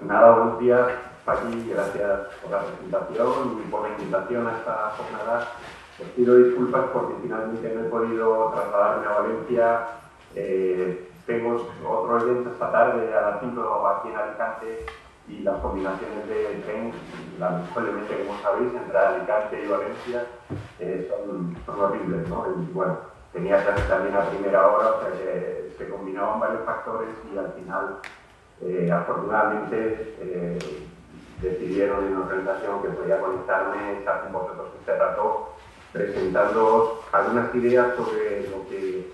Nada, buenos días, Paqui, gracias por la presentación y por la invitación a esta jornada. Os pido disculpas porque finalmente no he podido trasladarme a Valencia. Tengo otro evento esta tarde a las 5 aquí en Alicante y las combinaciones de tren, lamentablemente, como sabéis, entre Alicante y Valencia son horribles, ¿no? Y bueno, tenía clase también a primera hora, o sea que se combinaban varios factores y al final afortunadamente decidieron en la organización que podía conectarme, estar con vosotros este rato, presentándoos algunas ideas sobre lo que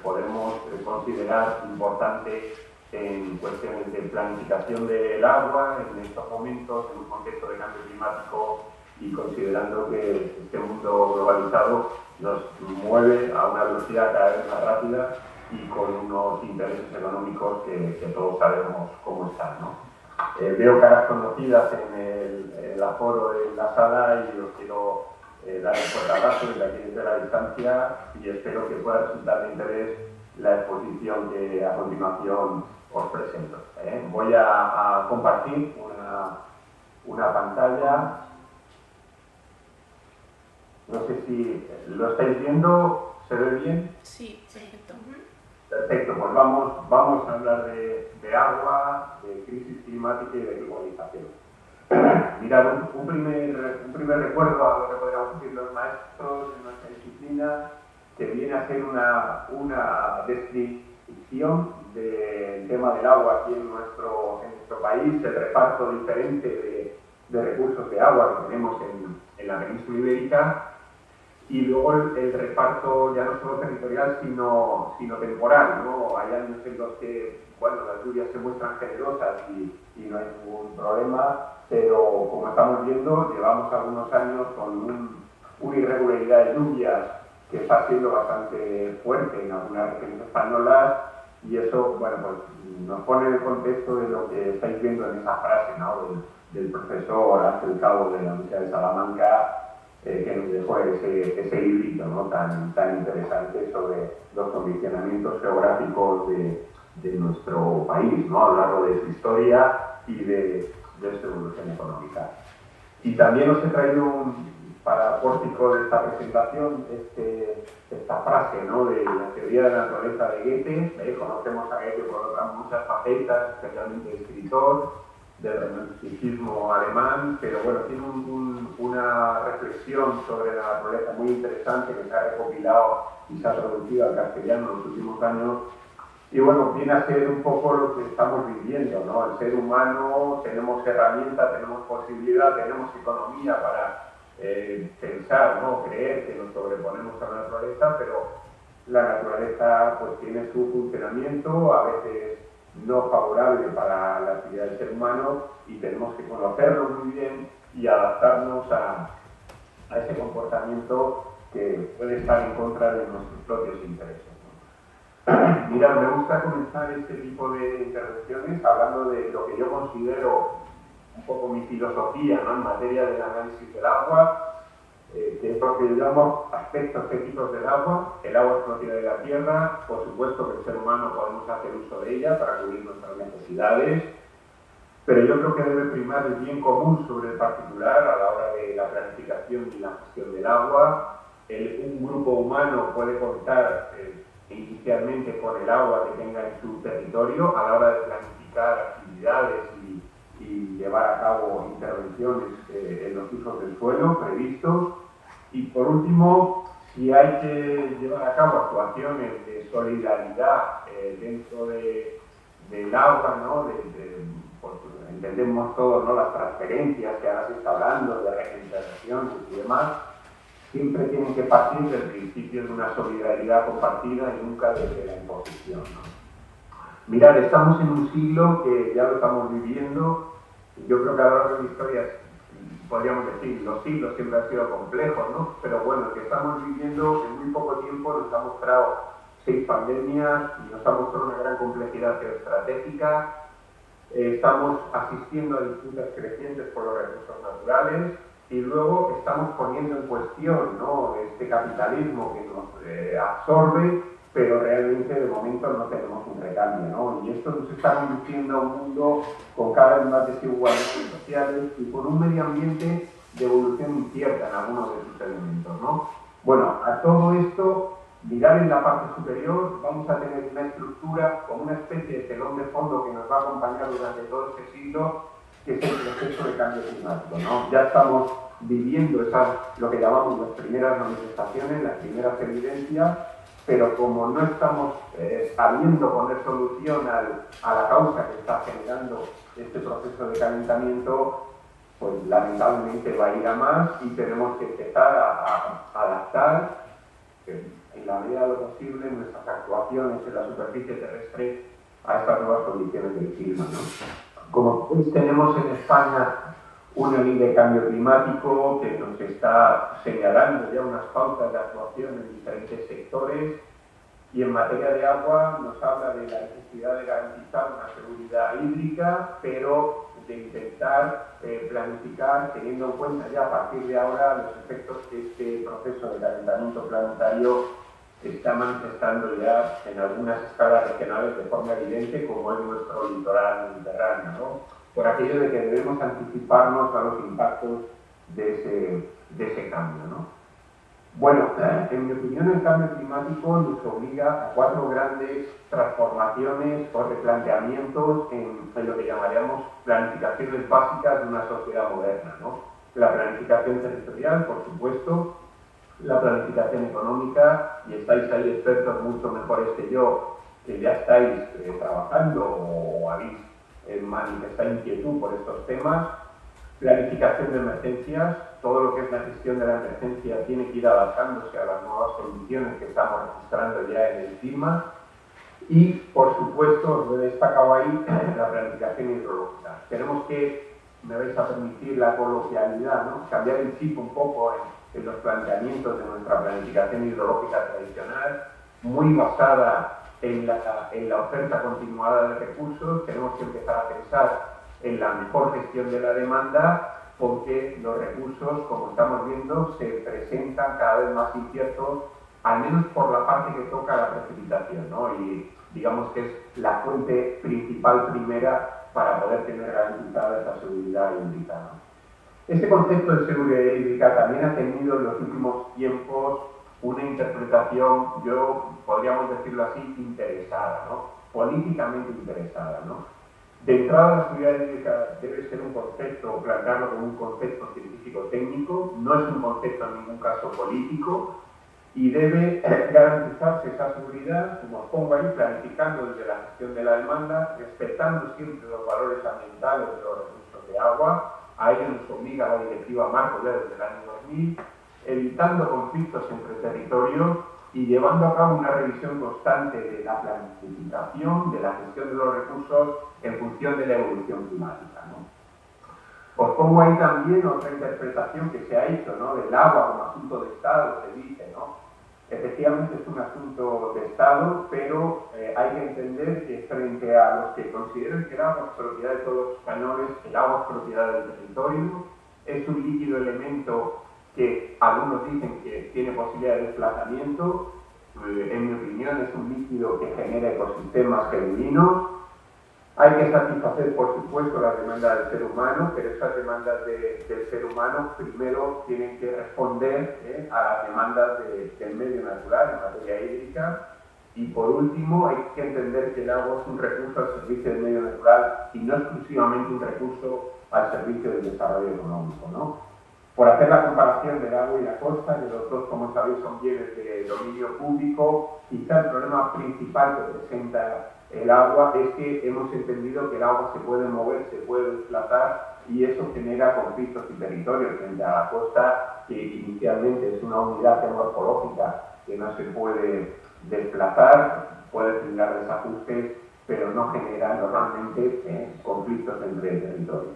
podemos considerar importante en cuestiones de planificación del agua en estos momentos, en un contexto de cambio climático y considerando que este mundo globalizado nos mueve a una velocidad cada vez más rápida y con unos intereses económicos que todos sabemos cómo están, ¿no? Veo caras conocidas en el aforo de la sala y os quiero dar un fuerte abrazo desde aquí desde la distancia y espero que pueda resultar de interés la exposición que a continuación os presento. Voy a compartir una pantalla. No sé si lo estáis viendo, ¿se ve bien? Sí, perfecto. Perfecto, pues vamos a hablar de agua, de crisis climática y de globalización. Mirad, un primer recuerdo a lo que podríamos decir los maestros en nuestra disciplina, que viene a ser una descripción del tema del agua aquí en nuestro país, el reparto diferente de recursos de agua que tenemos en la península ibérica, y luego el reparto ya no solo territorial, sino temporal, ¿no? Hay años en los que, bueno, las lluvias se muestran generosas y no hay ningún problema, pero como estamos viendo, llevamos algunos años con una irregularidad de lluvias que está siendo bastante fuerte en algunas regiones españolas y eso, bueno, pues nos pone en el contexto de lo que estáis viendo en esa frase, ¿no? Del profesor Ángel Cabo de la Universidad de Salamanca, que nos dejó ese librito, ¿no? tan interesante sobre los condicionamientos geográficos de nuestro país, ¿no? A lo largo de su historia y de su evolución económica. Y también os he traído para pórtico de esta presentación esta frase, ¿no? De la teoría de la naturaleza de Goethe. Conocemos a Goethe por otras muchas facetas, especialmente escritor del romanticismo alemán, pero bueno, tiene una reflexión sobre la naturaleza muy interesante que se ha recopilado y se ha traducido al castellano en los últimos años. Y bueno, viene a ser un poco lo que estamos viviendo, ¿no? El ser humano, tenemos herramientas, tenemos posibilidad, tenemos economía para pensar, ¿no? Creer que nos sobreponemos a la naturaleza, pero la naturaleza pues tiene su funcionamiento, a veces no favorable para la actividad del ser humano y tenemos que conocerlo muy bien y adaptarnos a ese comportamiento que puede estar en contra de nuestros propios intereses, ¿no? Mirad, me gusta comenzar este tipo de intervenciones hablando de lo que yo considero un poco mi filosofía, ¿no? En materia del análisis del agua, que es lo que yo llamo aspectos éticos del agua. El agua es propiedad de la tierra, por supuesto que el ser humano podemos hacer uso de ella para cubrir nuestras necesidades, pero yo creo que debe primar el bien común sobre el particular a la hora de la planificación y la gestión del agua. Un grupo humano puede contar inicialmente con el agua que tenga en su territorio a la hora de planificar actividades y llevar a cabo intervenciones en los usos del suelo previstos. Y por último, si hay que llevar a cabo actuaciones de solidaridad dentro del agua, ¿no? Pues, entendemos todos, ¿no? Las transferencias que ahora se está hablando, de regeneración y demás, siempre tienen que partir del principio de una solidaridad compartida y nunca desde la imposición, ¿no? Mirad, estamos en un siglo que ya lo estamos viviendo. Yo creo que a lo largo de la historia, podríamos decir, los siglos siempre han sido complejos, ¿no? Pero bueno, el que estamos viviendo en muy poco tiempo nos ha mostrado 6 pandemias y nos ha mostrado una gran complejidad geoestratégica. Estamos asistiendo a disputas crecientes por los recursos naturales y luego estamos poniendo en cuestión, ¿no? Este capitalismo que nos absorbe pero realmente de momento no tenemos un recambio, ¿no? Y esto nos está conduciendo a un mundo con cada vez más desigualdades sociales y con un medio ambiente de evolución incierta en algunos de sus elementos, ¿no? Bueno, a todo esto, mirar en la parte superior, vamos a tener una estructura como una especie de telón de fondo que nos va a acompañar durante todo este siglo, que es el proceso de cambio climático, ¿no? Ya estamos viviendo lo que llamamos las primeras manifestaciones, las primeras evidencias, pero como no estamos sabiendo poner solución a la causa que está generando este proceso de calentamiento, pues lamentablemente va a ir a más y tenemos que empezar a adaptar en la medida de lo posible nuestras actuaciones en la superficie terrestre a estas nuevas condiciones del clima, ¿no? Como pues, tenemos en España una ley de cambio climático que nos está señalando ya unas pautas de actuación en diferentes sectores, y en materia de agua nos habla de la necesidad de garantizar una seguridad hídrica, pero de intentar planificar, teniendo en cuenta ya a partir de ahora los efectos que este proceso de calentamiento planetario está manifestando ya en algunas escalas regionales de forma evidente, como es nuestro litoral mediterráneo, ¿no? Por aquello de que debemos anticiparnos a los impactos de ese cambio, ¿no? Bueno, en mi opinión, el cambio climático nos obliga a 4 grandes transformaciones o replanteamientos en lo que llamaríamos planificaciones básicas de una sociedad moderna, ¿no? La planificación territorial, por supuesto, la planificación económica, y estáis ahí expertos mucho mejores que yo, que ya estáis trabajando o habéis manifestado inquietud por estos temas. Planificación de emergencias, todo lo que es la gestión de la emergencia tiene que ir adaptándose a las nuevas condiciones que estamos registrando ya en el clima. Y, por supuesto, os lo he destacado ahí, la planificación hidrológica. Tenemos que, me vais a permitir la coloquialidad, ¿no? Cambiar el chip un poco en los planteamientos de nuestra planificación hidrológica tradicional, muy basada en la oferta continuada de recursos. Tenemos que empezar a pensar en la mejor gestión de la demanda, porque los recursos, como estamos viendo, se presentan cada vez más inciertos, al menos por la parte que toca la precipitación, ¿no? Y digamos que es la fuente principal primera para poder tener garantizada esa seguridad hídrica, ¿no? Este concepto de seguridad hídrica también ha tenido en los últimos tiempos una interpretación, podríamos decirlo así, interesada, ¿no? Políticamente interesada, ¿no? De entrada, la seguridad hídrica debe ser un concepto, o plantearlo como un concepto científico-técnico, no es un concepto en ningún caso político, y debe garantizarse esa seguridad, como os pongo ahí, planificando desde la gestión de la demanda, respetando siempre los valores ambientales de los recursos de agua. A ello nos obliga la Directiva Marco ya desde el año 2000, evitando conflictos entre territorios y llevando a cabo una revisión constante de la planificación, de la gestión de los recursos en función de la evolución climática, ¿no? Os pongo ahí también otra interpretación que se ha hecho, ¿no? Del agua como asunto de Estado, se dice, ¿no? Efectivamente es un asunto de Estado, pero hay que entender que frente a los que consideran que el agua es propiedad de todos los españoles, el agua es propiedad del territorio, es un líquido elemento que algunos dicen que tiene posibilidad de desplazamiento. En mi opinión es un líquido que genera ecosistemas genuinos. Hay que satisfacer, por supuesto, las demandas del ser humano, pero esas demandas del ser humano primero tienen que responder a las demandas del medio natural en materia hídrica. Y por último, hay que entender que el agua es un recurso al servicio del medio natural y no exclusivamente un recurso al servicio del desarrollo económico, ¿no? Por hacer la comparación del agua y la costa, que los dos, como sabéis, son bienes de dominio público, quizá el problema principal que presenta el agua es que hemos entendido que el agua se puede mover, se puede desplazar, y eso genera conflictos y territorios frente a la costa, que inicialmente es una unidad geomorfológica que no se puede desplazar, puede generar desajustes, pero no genera normalmente conflictos entre territorios.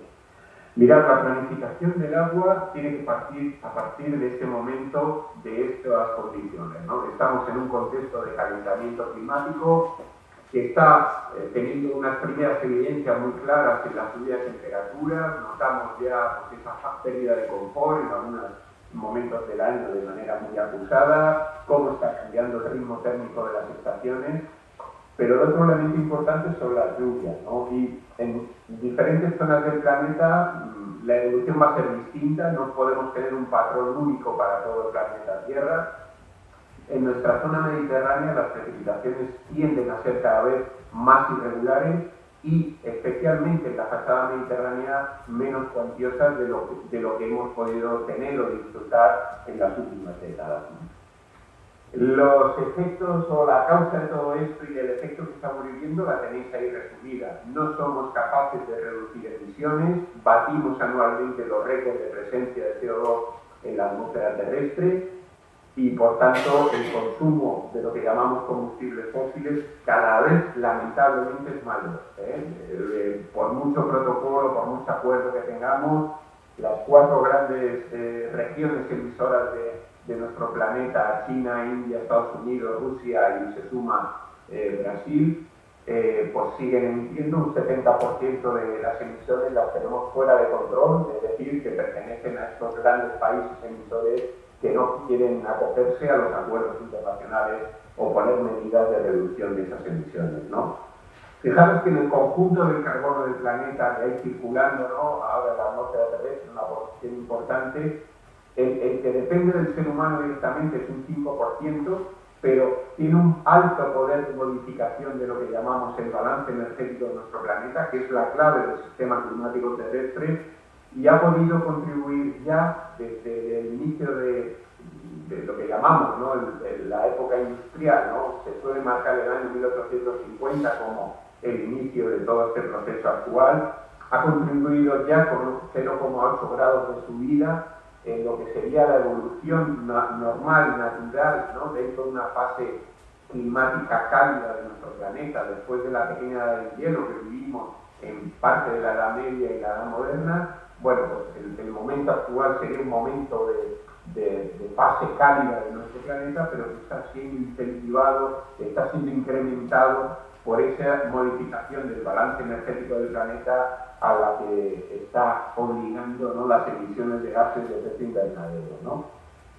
Mirad, la planificación del agua tiene que partir a partir de este momento, de estas condiciones, ¿no? Estamos en un contexto de calentamiento climático que está teniendo unas primeras evidencias muy claras en la subida de temperaturas. Notamos ya pues, esa pérdida de confort en algunas momentos del año de manera muy acusada, cómo está cambiando el ritmo térmico de las estaciones, pero el otro elemento importante son las lluvias, ¿no? Y en diferentes zonas del planeta la evolución va a ser distinta, no podemos tener un patrón único para todo el planeta Tierra. En nuestra zona mediterránea las precipitaciones tienden a ser cada vez más irregulares y especialmente en la fachada mediterránea menos cuantiosas de lo que hemos podido tener o disfrutar en las últimas décadas. Los efectos o la causa de todo esto y el efecto que estamos viviendo la tenéis ahí resumida. No somos capaces de reducir emisiones, batimos anualmente los récords de presencia de CO2 en la atmósfera terrestre y por tanto el consumo de lo que llamamos combustibles fósiles cada vez lamentablemente es mayor. Por mucho protocolo, por mucho acuerdo que tengamos, las 4 grandes regiones emisoras de nuestro planeta, China, India, Estados Unidos, Rusia y se suma Brasil, pues siguen emitiendo un 70% de las emisiones las tenemos fuera de control, es decir, que pertenecen a estos grandes países emisores que no quieren acogerse a los acuerdos internacionales o poner medidas de reducción de esas emisiones, ¿no? Fijaros que en el conjunto del carbono del planeta que hay circulando, ¿no?, ahora en la atmósfera terrestre, una porción importante, el que depende del ser humano directamente es un 5%, pero tiene un alto poder de modificación de lo que llamamos el balance energético de nuestro planeta, que es la clave del sistema climático terrestre, y ha podido contribuir ya desde el inicio de lo que llamamos, ¿no?, la época industrial, ¿no? Se suele marcar el año 1850 como el inicio de todo este proceso actual, ha contribuido ya con 0,8 grados de subida en lo que sería la evolución normal, natural, ¿no?, dentro de una fase climática cálida de nuestro planeta, después de la pequeña edad del hielo que vivimos en parte de la Edad Media y la Edad Moderna. Bueno, pues el momento actual sería un momento de fase cálida de nuestro planeta, pero que está siendo incentivado, está siendo incrementado por esa modificación del balance energético del planeta a la que está obligando, ¿no?, las emisiones de gases de efecto invernadero, ¿no?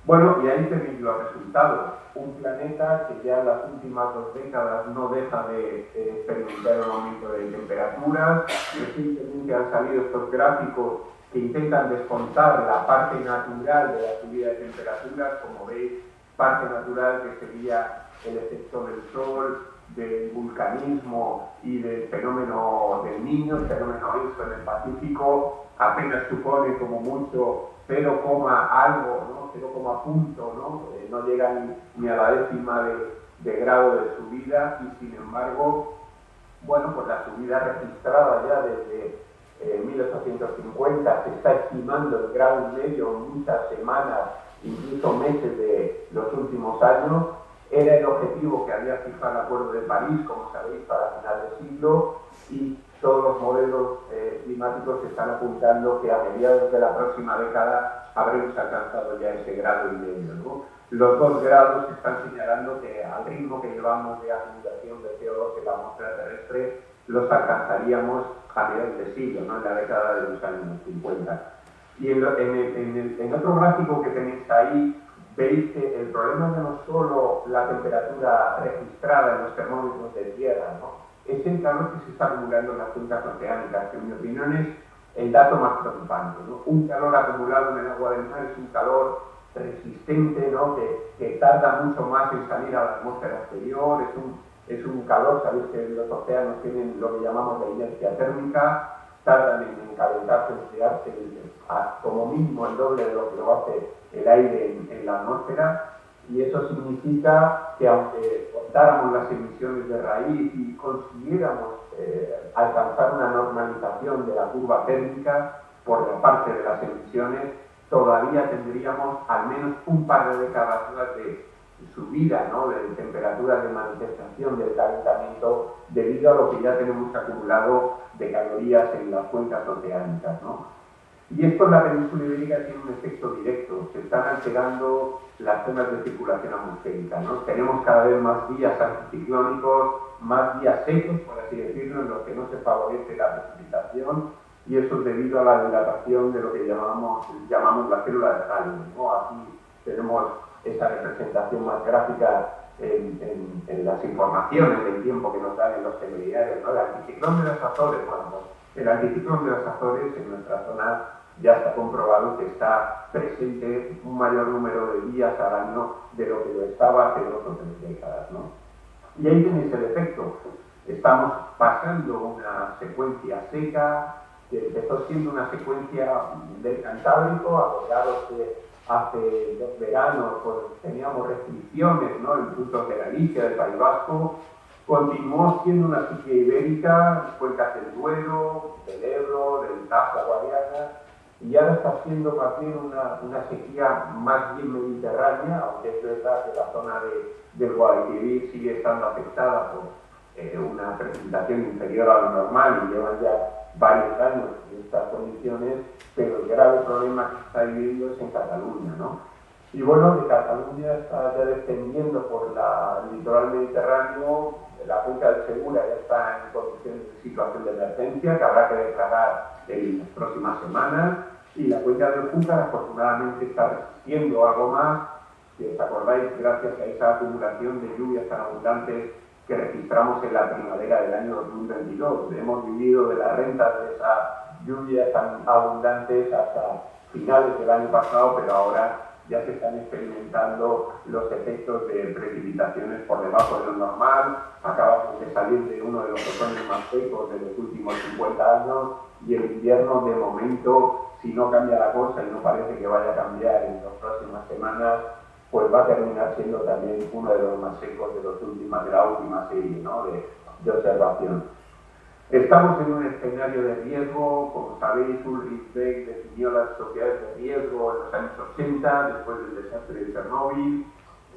Bueno, y ahí tenéis los resultados. Un planeta que ya en las últimas 2 décadas no deja de experimentar un aumento de temperaturas. Recientemente han salido estos gráficos que intentan descontar la parte natural de la subida de temperaturas, como veis, parte natural que sería el efecto del sol, del vulcanismo y del fenómeno del Niño, el fenómeno ENSO en el Pacífico, apenas supone como mucho 0, algo, ¿no?, 0, punto, ¿no? No llega ni a la décima de grado de subida y sin embargo, bueno, pues la subida registrada ya desde 1850 se está estimando el grado y medio en muchas semanas, incluso meses de los últimos años. Era el objetivo que había fijado el Acuerdo de París, como sabéis, para final de siglo, y todos los modelos climáticos están apuntando que a mediados de la próxima década habremos alcanzado ya ese grado y medio, ¿no? Los 2 grados están señalando que al ritmo que llevamos de acumulación de CO2 en la atmósfera terrestre los alcanzaríamos a mediados de siglo, ¿no?, en la década de los años 50. Y en otro gráfico que tenéis ahí, veis que el problema es no solo la temperatura registrada en los termómetros de tierra, ¿no?, es el calor que se está acumulando en las cuencas oceánicas, que en mi opinión es el dato más preocupante, ¿no? Un calor acumulado en el agua del mar es un calor resistente, ¿no?, que tarda mucho más en salir a la atmósfera exterior, es un calor, sabéis que los océanos tienen lo que llamamos la inercia térmica, tardan en calentarse, enfriarse como mínimo el doble de lo que lo hace el aire en la atmósfera, y eso significa que aunque cortáramos las emisiones de raíz y consiguiéramos alcanzar una normalización de la curva térmica por la parte de las emisiones, todavía tendríamos al menos un par de décadas más de subida, ¿no?, de temperaturas, de manifestación del calentamiento debido a lo que ya tenemos acumulado de calorías en las cuencas oceánicas, ¿no? Y esto en la península ibérica tiene un efecto directo, se están alterando las zonas de circulación atmosférica, ¿no? Tenemos cada vez más días anticiclónicos, más días secos, por así decirlo, en los que no se favorece la precipitación. y eso es debido a la dilatación de lo que llamamos la célula de Halley, ¿no? Aquí tenemos esa representación más gráfica en las informaciones del tiempo que nos dan en los telediarios, ¿no? El anticiclón de las Azores, bueno, pues el anticiclón de las Azores en nuestra zona ya está comprobado que está presente un mayor número de días al año de lo que lo estaba hace 2 o 3 décadas, ¿no? Y ahí tenéis el efecto. Estamos pasando una secuencia seca, que empezó siendo una secuencia del Cantábrico, acordaros que hace 2 veranos pues, teníamos restricciones, ¿no?, en puntos de Galicia, del País Vasco, continuó siendo una sequía ibérica, cuencas del Duero, del Ebro, del Tajo, Guadiana, y ahora está siendo más bien una sequía más bien mediterránea, aunque es verdad que la zona del Guadalquivir sigue estando afectada por una precipitación inferior a lo normal y llevan ya varios años en estas condiciones, pero el grave problema que se está viviendo es en Cataluña, ¿no? Y bueno, de Cataluña está ya descendiendo por el litoral mediterráneo, la cuenca del Segura ya está en condiciones de situación de emergencia que habrá que declarar en las próximas semanas, y la cuenca del Júcar afortunadamente está resistiendo algo más, si os acordáis, gracias a esa acumulación de lluvias tan abundantes que registramos en la primavera del año 2022. Hemos vivido de las rentas de esas lluvias tan abundantes hasta finales del año pasado, pero ahora ya se están experimentando los efectos de precipitaciones por debajo de lo normal. Acabamos de salir de uno de los otoños más secos de los últimos 50 años y el invierno, de momento, si no cambia la cosa y no parece que vaya a cambiar en las próximas semanas, pues va a terminar siendo también uno de los más secos de la última serie, ¿no?, de observación. Estamos en un escenario de riesgo. Como sabéis, Ulrich Beck definió las sociedades de riesgo en los años 80, después del desastre de Chernóbil.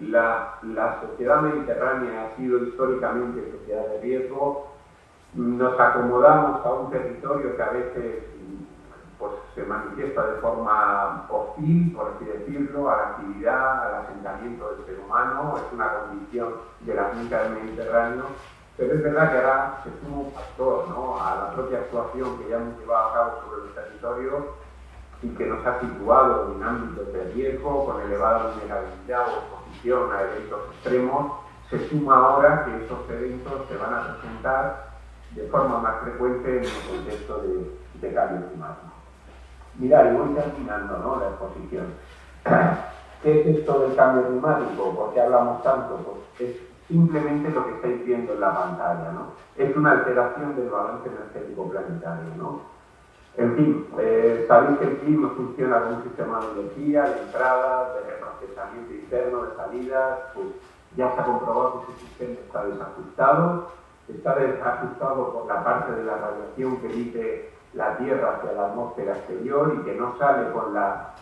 La sociedad mediterránea ha sido históricamente sociedad de riesgo. Nos acomodamos a un territorio que a veces pues, se manifiesta de forma hostil, por así decirlo, a la actividad, al asentamiento del ser humano. Es una condición de la finca del Mediterráneo. Pero es verdad que ahora se suma un factor, ¿no?, a la propia actuación que ya hemos llevado a cabo sobre los territorios y que nos ha situado en ámbitos de riesgo, con elevada vulnerabilidad o exposición a eventos extremos. Se suma ahora que esos eventos se van a presentar de forma más frecuente en el contexto de cambio climático. Mirad, y voy terminando, ¿no?, la exposición. ¿Qué es esto del cambio climático? ¿Por qué hablamos tanto? Pues es simplemente lo que estáis viendo en la pantalla, ¿no? Es una alteración del balance energético planetario, ¿no? En fin, sabéis que el clima funciona como un sistema de energía, de entradas, de reprocesamiento interno, de salidas. Pues ya se ha comprobado que ese sistema está desajustado por la parte de la radiación que emite la Tierra hacia la atmósfera exterior y que no sale con la,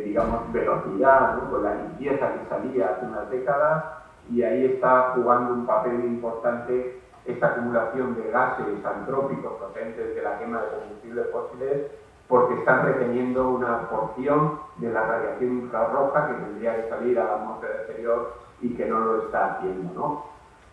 digamos, velocidad, ¿no?, con la limpieza que salía hace unas décadas. Y ahí está jugando un papel importante esta acumulación de gases antrópicos procedentes de la quema de combustibles fósiles, porque están reteniendo una porción de la radiación infrarroja que tendría que salir a la atmósfera exterior y que no lo está haciendo, ¿no?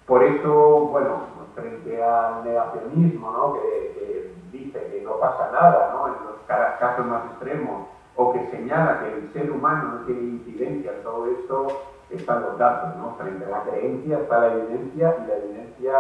Por eso, bueno, frente al negacionismo, ¿no?, que dice que no pasa nada, ¿no?, en los casos más extremos, o que señala que el ser humano no tiene incidencia en todo esto, están los datos, ¿no? Frente a la creencia está la evidencia, y la evidencia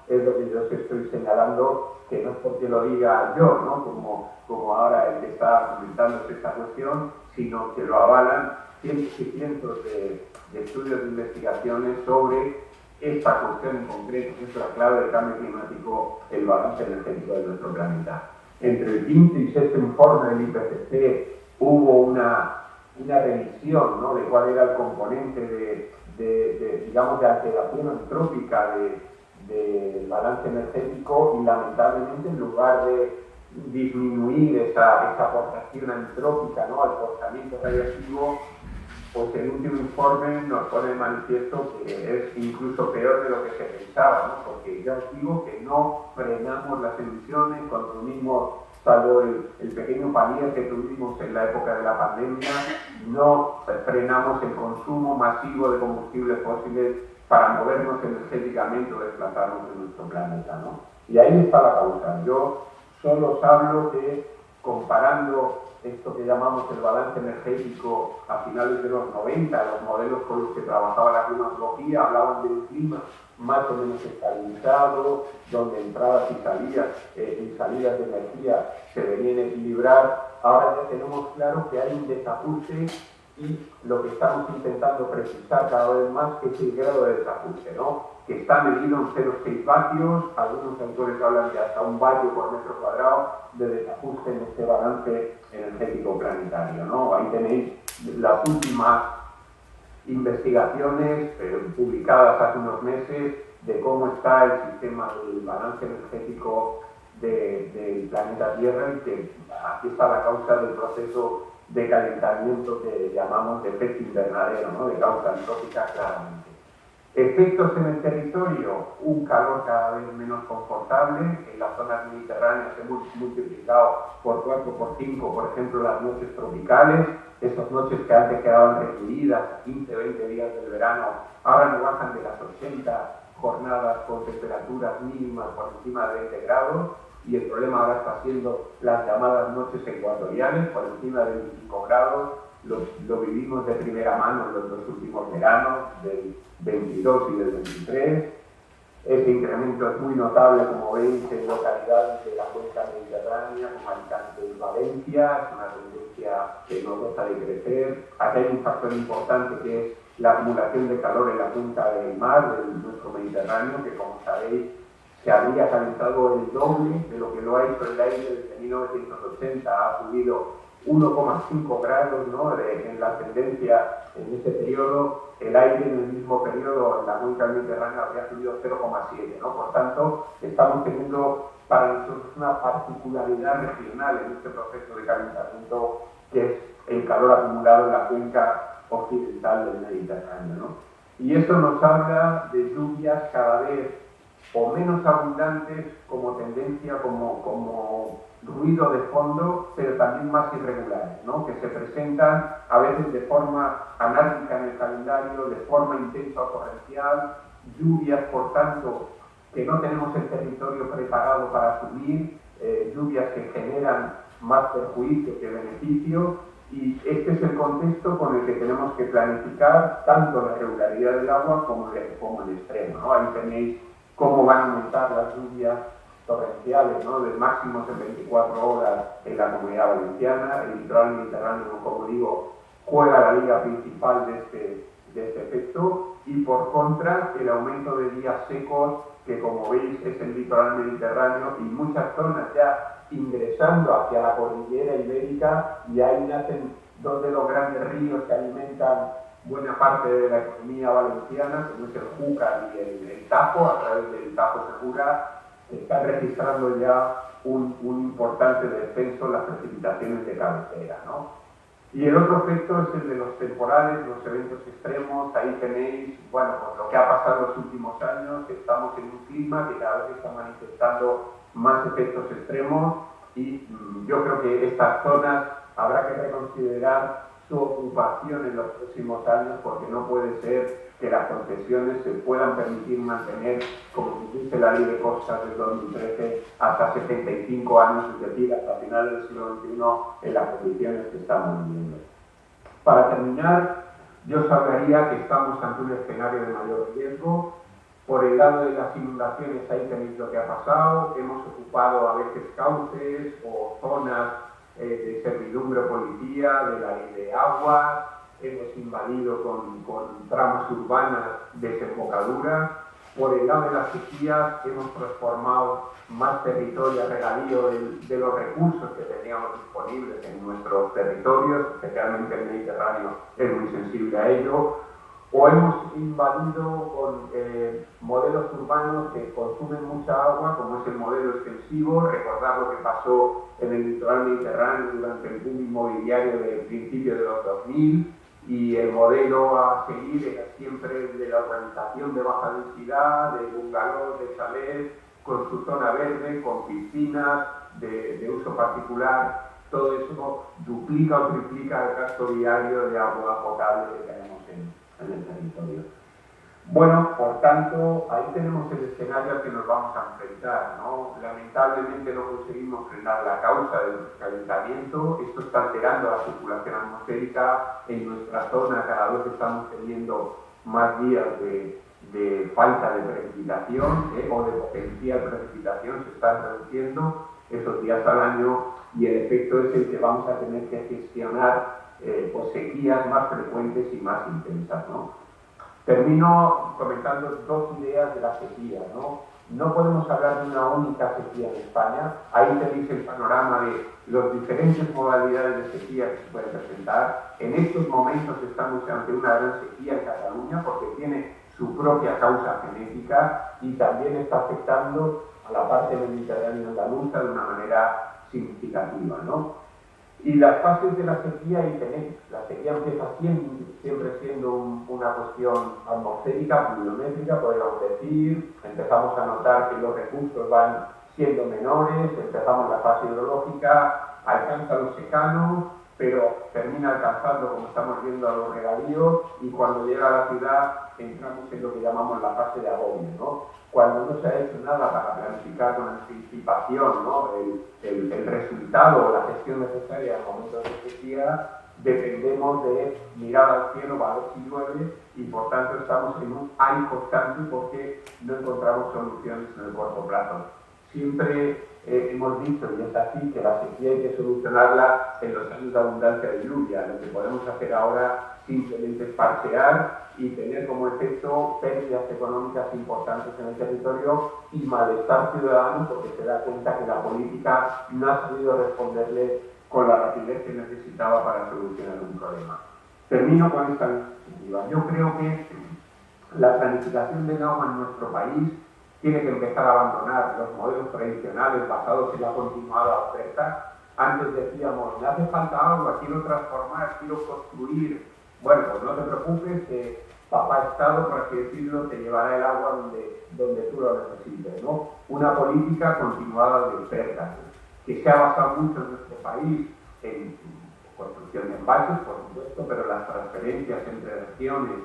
es lo que yo os estoy señalando, que no es porque lo diga yo, ¿no?, como ahora el que está comentándose esta cuestión, sino que lo avalan cientos y cientos de estudios de investigaciones sobre esta cuestión en concreto, que es la clave del cambio climático, el balance energético de nuestro planeta. Entre el quinto y sexto informe del IPCC hubo una revisión, ¿no?, de cuál era el componente digamos, de alteración antrópica del balance energético, y lamentablemente, en lugar de disminuir esa aportación antrópica, ¿no?, al forzamiento radiactivo, pues el último informe nos pone de manifiesto que es incluso peor de lo que se pensaba, ¿no?, porque ya os digo que no frenamos las emisiones, consumimos, salvo el pequeño palier que tuvimos en la época de la pandemia, no frenamos el consumo masivo de combustibles fósiles para movernos energéticamente o desplazarnos en nuestro planeta, ¿no? Y ahí está la causa. Yo solo os hablo que, comparando esto que llamamos el balance energético a finales de los 90, los modelos con los que trabajaba la climatología hablaban de un clima más o menos estabilizado, donde entradas y salidas de energía se deberían equilibrar. Ahora ya tenemos claro que hay un desajuste y lo que estamos intentando precisar cada vez más es el grado de desajuste, ¿no? Que está medido en 0,6 vatios, algunos autores hablan de hasta 1 vatio por metro cuadrado de desajuste en este balance energético planetario, ¿no? Ahí tenéis las últimas investigaciones publicadas hace unos meses de cómo está el sistema del balance energético del planeta Tierra, y que aquí está la causa del proceso de calentamiento que llamamos de efecto invernadero, ¿no? De causa antrópica, claramente. Efectos en el territorio: un calor cada vez menos confortable. En las zonas mediterráneas hemos multiplicado por 4, por 5, por ejemplo, las noches tropicales. Esas noches que antes quedaban recluidas a 15, 20 días del verano, ahora no bajan de las 80 jornadas con temperaturas mínimas por encima de 20 grados. Y el problema ahora está siendo las llamadas noches ecuatoriales por encima de 25 grados. Lo vivimos de primera mano en los 2 últimos veranos, del 22 y del 23. Ese incremento es muy notable, como veis, en localidades de la cuenca mediterránea, como Alicante y Valencia. Es una tendencia que no deja de crecer. Aquí hay un factor importante, que es la acumulación de calor en la cuenca del mar, de nuestro Mediterráneo, que, como sabéis, se había calentado el doble de lo que lo ha hecho el aire desde 1980. Ha subido 1,5 grados, ¿no? En la tendencia en ese periodo. El aire en el mismo periodo en la cuenca mediterránea había subido 0,7, ¿no? Por tanto, estamos teniendo para nosotros una particularidad regional en este proceso de calentamiento, que es el calor acumulado en la cuenca occidental del Mediterráneo, ¿no? Y esto nos habla de lluvias cada vez o menos abundantes como tendencia, como ruido de fondo, pero también más irregulares, ¿no? Que se presentan a veces de forma anárquica en el calendario, de forma intensa o torrencial, lluvias, por tanto, que no tenemos el territorio preparado para asumir, lluvias que generan más perjuicio que beneficio. Y este es el contexto con el que tenemos que planificar tanto la regularidad del agua como el extremo, ¿no? Ahí tenéis cómo van a aumentar las lluvias torrenciales, ¿no? De máximos en 24 horas en la Comunidad Valenciana. El litoral mediterráneo, como digo, juega la liga principal de este efecto. Y por contra, el aumento de días secos, que como veis es el litoral mediterráneo y muchas zonas ya ingresando hacia la cordillera ibérica, y ahí nacen 2 de los grandes ríos que alimentan buena parte de la economía valenciana, como es el Júcar y el Tajo. A través del Tajo Segura se está registrando ya un importante descenso en las precipitaciones de cabecera, ¿no? Y el otro efecto es el de los temporales, los eventos extremos. Ahí tenéis, bueno, pues lo que ha pasado en los últimos años. Estamos en un clima que cada vez está manifestando más efectos extremos, y yo creo que estas zonas habrá que reconsiderar su ocupación en los próximos años, porque no puede ser que las concesiones se puedan permitir mantener, como dice la Ley de Costas del 2013, hasta 75 años, es decir, hasta finales del siglo XXI, en las condiciones que estamos viviendo. Para terminar, yo os hablaría que estamos ante un escenario de mayor riesgo. Por el lado de las inundaciones, ahí tenéis lo que ha pasado. Hemos ocupado a veces cauces o zonas de servidumbre o policía, de la ley de aguas. Hemos invadido con tramas urbanas desembocaduras. Por el lado de las sequías, hemos transformado más territorio a regadío de los recursos que teníamos disponibles en nuestros territorios, especialmente el Mediterráneo es muy sensible a ello. O hemos invadido con modelos urbanos que consumen mucha agua, como es el modelo extensivo. Recordad lo que pasó en el litoral mediterráneo durante el boom inmobiliario de principios de los 2000, y el modelo a seguir era siempre el de la urbanización de baja densidad, de bungalows, de chalés, con su zona verde, con piscinas de uso particular. Todo eso duplica o triplica el gasto diario de agua potable que tenemos en el territorio. Bueno, por tanto, ahí tenemos el escenario al que nos vamos a enfrentar, ¿no? Lamentablemente no conseguimos frenar la causa del calentamiento, esto está alterando la circulación atmosférica, en nuestra zona cada vez estamos teniendo más días de falta de precipitación o de potencial precipitación, se están reduciendo esos días al año y el efecto es el que vamos a tener que gestionar pues, sequías más frecuentes y más intensas, ¿no? Termino comentando dos ideas de la sequía, ¿no? No podemos hablar de una única sequía en España. Ahí tenéis el panorama de las diferentes modalidades de sequía que se pueden presentar. En estos momentos estamos ante una gran sequía en Cataluña porque tiene su propia causa genética y también está afectando a la parte mediterránea andaluza de una manera significativa, ¿no? Y las fases de la sequía, y tenéis, la sequía empieza siempre siendo una cuestión atmosférica, pluviométrica, podríamos decir. Empezamos a notar que los recursos van siendo menores, empezamos la fase hidrológica, alcanza los secanos, pero termina alcanzando, como estamos viendo, a los regadíos, y cuando llega a la ciudad entramos en lo que llamamos la fase de agobio, ¿no? Cuando no se ha hecho nada para planificar con anticipación, ¿no? el resultado o la gestión necesaria en momentos de sequía, dependemos de mirar al cielo, va a ver si llueve, y por tanto estamos en un hay constante porque no encontramos soluciones en el corto plazo. Siempre hemos dicho, y es así, que la sequía hay que solucionarla en los años de abundancia de lluvia. Lo que podemos hacer ahora simplemente es parchear y tener como efecto pérdidas económicas importantes en el territorio y malestar ciudadano porque se da cuenta que la política no ha sabido responderle con la rapidez que necesitaba para solucionar un problema. Termino con esta diapositiva. Yo creo que la planificación del agua en nuestro país tiene que empezar a abandonar los modelos tradicionales basados en la continuada oferta. Antes decíamos, me hace falta agua, quiero transformar, quiero construir. Bueno, pues no te preocupes, que papá Estado, por así decirlo, te llevará el agua donde tú lo necesites, ¿no? Una política continuada de oferta, que se ha basado mucho en nuestro país en construcción de embalses, por supuesto, pero las transferencias entre regiones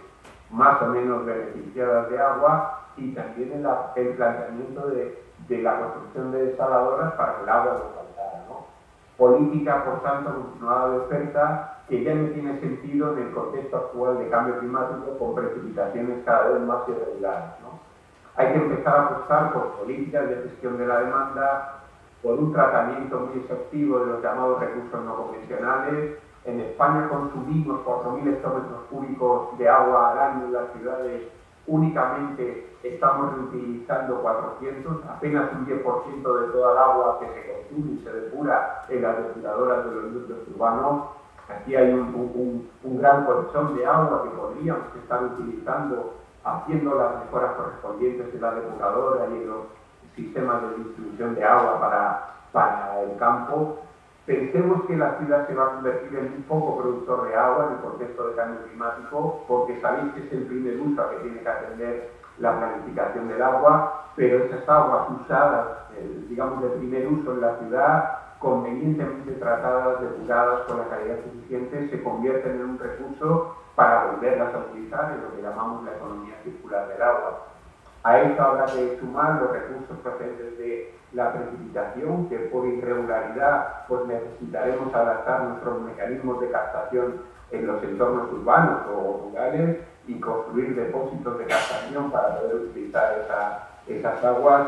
más o menos beneficiadas de agua y también en el planteamiento de la construcción de desaladoras para que el agua no faltara, ¿no? Política, por tanto, continuada de oferta que ya no tiene sentido en el contexto actual de cambio climático con precipitaciones cada vez más irregulares, ¿no? Hay que empezar a apostar por políticas de gestión de la demanda, por un tratamiento muy exhaustivo de los llamados recursos no convencionales. En España consumimos 4.000 hectómetros cúbicos de agua al año en las ciudades, únicamente estamos reutilizando 400, apenas un 10% de toda el agua que se consume y se depura en las depuradoras de los núcleos urbanos. Aquí hay un gran colchón de agua que podríamos estar utilizando haciendo las mejoras correspondientes en la depuradora y en los sistemas de distribución de agua para el campo. Pensemos que la ciudad se va a convertir en un poco productor de agua en el contexto de cambio climático, porque sabéis que es el primer uso a que tiene que atender la planificación del agua, pero esas aguas usadas, digamos, de primer uso en la ciudad, convenientemente tratadas, depuradas con la calidad suficiente, se convierten en un recurso para volverlas a utilizar en lo que llamamos la economía circular del agua. A esto habrá que sumar los recursos procedentes de la precipitación, que por irregularidad pues necesitaremos adaptar nuestros mecanismos de captación en los entornos urbanos o rurales y construir depósitos de captación para poder utilizar esas aguas,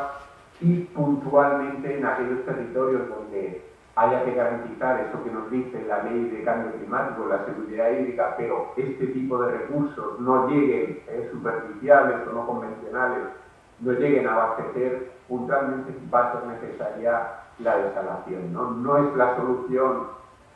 y puntualmente en aquellos territorios donde haya que garantizar eso que nos dice la ley de cambio climático, la seguridad hídrica, pero este tipo de recursos no lleguen, superficiales o no convencionales, no lleguen a abastecer, puntualmente va a ser necesaria la desalación, ¿no? No es la solución,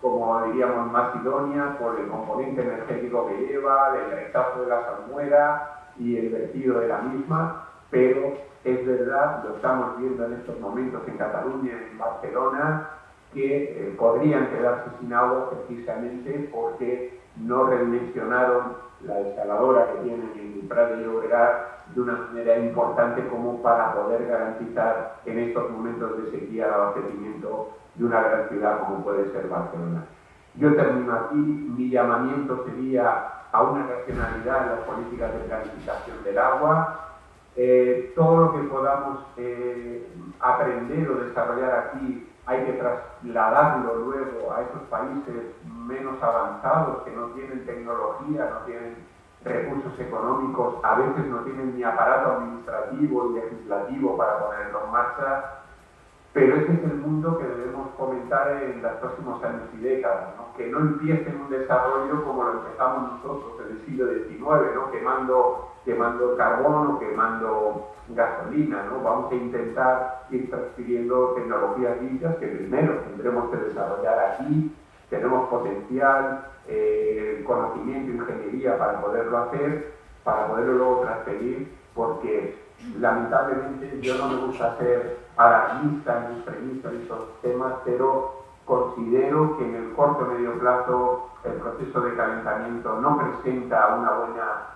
como diríamos, más idónea por el componente energético que lleva, el rechazo de la salmuera y el vertido de la misma, pero es verdad, lo estamos viendo en estos momentos en Cataluña, en Barcelona, que podrían quedarse sin agua precisamente porque no redimensionaron la desaladora que tienen en Prat de Llobregat de una manera importante como para poder garantizar en estos momentos de sequía el abastecimiento de una gran ciudad como puede ser Barcelona. Yo termino aquí, mi llamamiento sería a una racionalidad en las políticas de planificación del agua. Todo lo que podamos aprender o desarrollar aquí hay que trasladarlo luego a esos países menos avanzados, que no tienen tecnología, no tienen recursos económicos, a veces no tienen ni aparato administrativo y legislativo para ponerlo en marcha, pero ese es el mundo que debemos fomentar en los próximos años y décadas, ¿no? Que no empiecen un desarrollo como lo empezamos nosotros en el siglo XIX, ¿no? quemando carbón o quemando gasolina, ¿no? Vamos a intentar ir transfiriendo tecnologías limpias que primero tendremos que desarrollar aquí. Tenemos potencial, conocimiento, ingeniería para poderlo hacer, para poderlo luego transferir, porque lamentablemente yo no me gusta ser alarmista en extremista en estos temas, pero considero que en el corto y medio plazo el proceso de calentamiento no presenta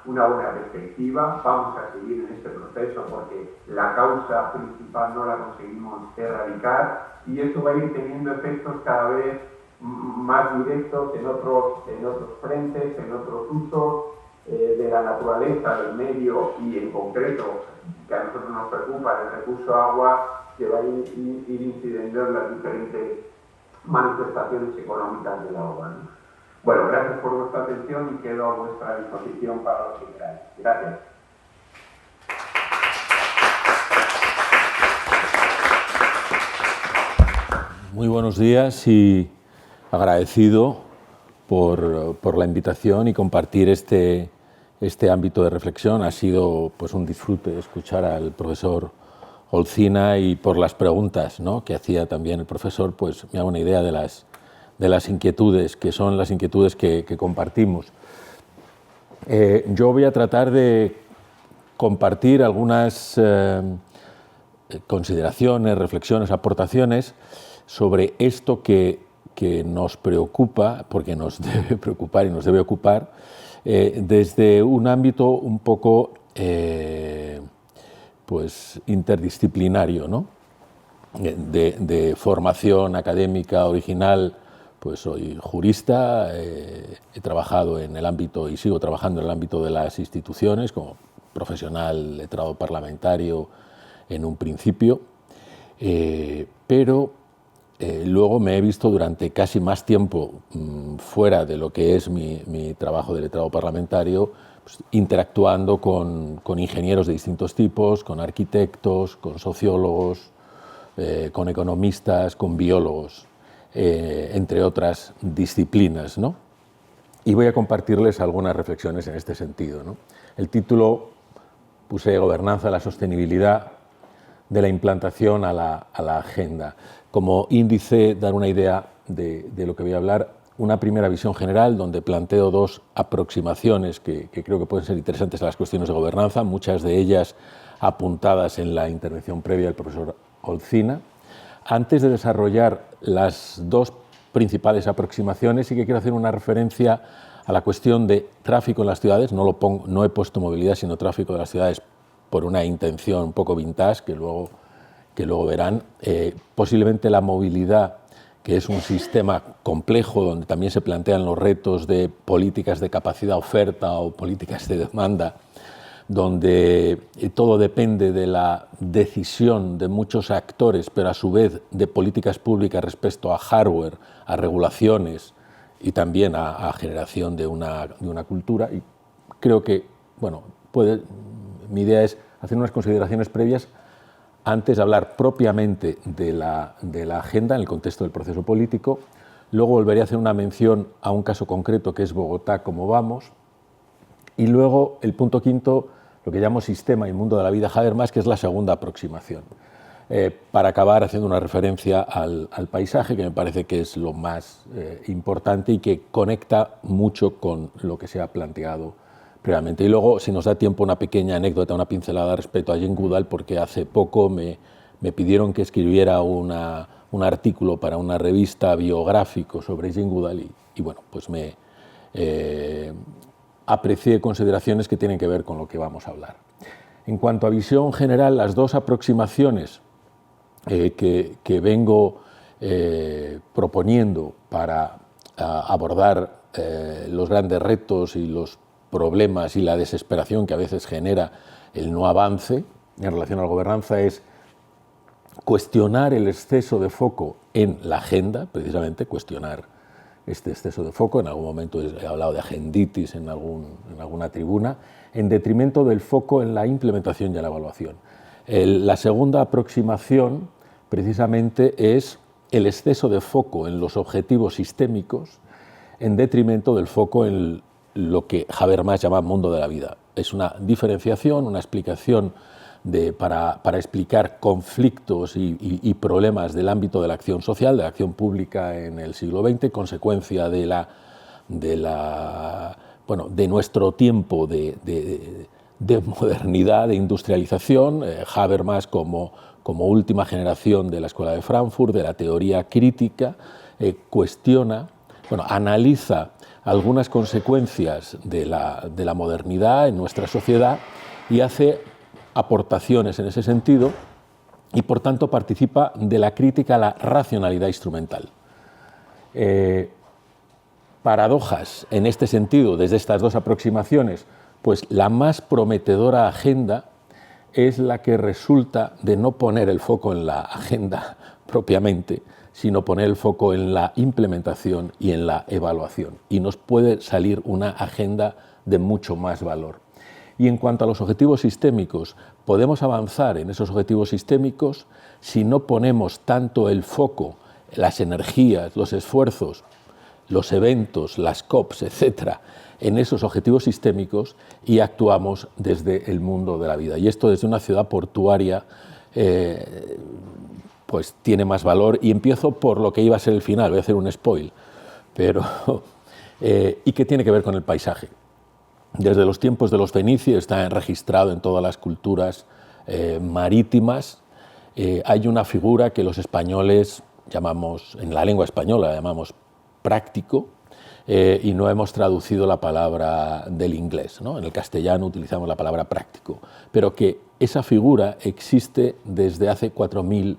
una buena perspectiva. Vamos a seguir en este proceso porque la causa principal no la conseguimos erradicar y eso va a ir teniendo efectos cada vez más directos en otros frentes, en otros usos de la naturaleza, del medio y en concreto, que a nosotros nos preocupa, el recurso agua, que va a ir incidiendo en las diferentes manifestaciones económicas del agua, ¿no? Bueno, gracias por vuestra atención y quedo a vuestra disposición para lo que queráis. Gracias. Muy buenos días y agradecido por la invitación y compartir este ámbito de reflexión. Ha sido pues un disfrute escuchar al profesor Olcina y por las preguntas, ¿no?, que hacía también el profesor, pues me hago una idea de las inquietudes, que son las inquietudes que compartimos. Yo voy a tratar de compartir algunas consideraciones, reflexiones, aportaciones sobre esto que nos preocupa, porque nos debe preocupar y nos debe ocupar, desde un ámbito un poco pues interdisciplinario, ¿no?, de formación académica original. Pues soy jurista, he trabajado en el ámbito y sigo trabajando en el ámbito de las instituciones como profesional letrado parlamentario en un principio, pero luego me he visto durante casi más tiempo fuera de lo que es mi trabajo de letrado parlamentario, pues, interactuando con ingenieros de distintos tipos, con arquitectos, con sociólogos, con economistas, con biólogos, entre otras disciplinas, ¿no? Y voy a compartirles algunas reflexiones en este sentido, ¿no? El título puse Gobernanza de la sostenibilidad de la implantación a la agenda. Como índice, dar una idea de lo que voy a hablar, una primera visión general donde planteo dos aproximaciones que creo que pueden ser interesantes a las cuestiones de gobernanza, muchas de ellas apuntadas en la intervención previa del profesor Olcina. Antes de desarrollar las dos principales aproximaciones, sí que quiero hacer una referencia a la cuestión de tráfico en las ciudades. No he puesto movilidad, sino tráfico de las ciudades por una intención un poco vintage que luego verán. Posiblemente la movilidad, que es un sistema complejo donde también se plantean los retos de políticas de capacidad-oferta o políticas de demanda, donde todo depende de la decisión de muchos actores, pero a su vez de políticas públicas respecto a hardware, a regulaciones y también a generación de una cultura. Y creo que, bueno, mi idea es hacer unas consideraciones previas antes de hablar propiamente de la agenda en el contexto del proceso político. Luego volveré a hacer una mención a un caso concreto que es Bogotá, cómo vamos. Y luego el punto quinto, lo que llamo sistema y mundo de la vida Habermas, que es la segunda aproximación. Para acabar haciendo una referencia al paisaje, que me parece que es lo más importante y que conecta mucho con lo que se ha planteado previamente. Y luego, si nos da tiempo, una pequeña anécdota, una pincelada respecto a Jane Goodall, porque hace poco me pidieron que escribiera un artículo para una revista biográfico sobre Jane Goodall y bueno, pues aprecié consideraciones que tienen que ver con lo que vamos a hablar. En cuanto a visión general, las dos aproximaciones que vengo proponiendo para abordar los grandes retos y los problemas y la desesperación que a veces genera el no avance en relación a la gobernanza es cuestionar el exceso de foco en la agenda, precisamente cuestionar este exceso de foco. En algún momento he hablado de agenditis en alguna tribuna, en detrimento del foco en la implementación y en la evaluación. La segunda aproximación, precisamente, es el exceso de foco en los objetivos sistémicos en detrimento del foco en lo que Habermas llama mundo de la vida. Es una diferenciación, una explicación para explicar conflictos y problemas del ámbito de la acción social, de la acción pública en el siglo XX, consecuencia de nuestro tiempo de modernidad, de industrialización. Habermas, como última generación de la Escuela de Frankfurt, de la teoría crítica, analiza algunas consecuencias de la modernidad en nuestra sociedad y hace aportaciones en ese sentido y, por tanto, participa de la crítica a la racionalidad instrumental. Paradojas en este sentido, desde estas dos aproximaciones, pues la más prometedora agenda es la que resulta de no poner el foco en la agenda propiamente, sino poner el foco en la implementación y en la evaluación. Y nos puede salir una agenda de mucho más valor. Y en cuanto a los objetivos sistémicos, podemos avanzar en esos objetivos sistémicos si no ponemos tanto el foco, las energías, los esfuerzos, los eventos, las COPs, etcétera, en esos objetivos sistémicos y actuamos desde el mundo de la vida. Y esto desde una ciudad portuaria pues tiene más valor. Y empiezo por lo que iba a ser el final, voy a hacer un spoil, y que tiene que ver con el paisaje. Desde los tiempos de los fenicios está registrado en todas las culturas marítimas. Hay una figura que los españoles llamamos, en la lengua española llamamos práctico, y no hemos traducido la palabra del inglés, ¿no? En el castellano utilizamos la palabra práctico, pero que esa figura existe desde hace 4000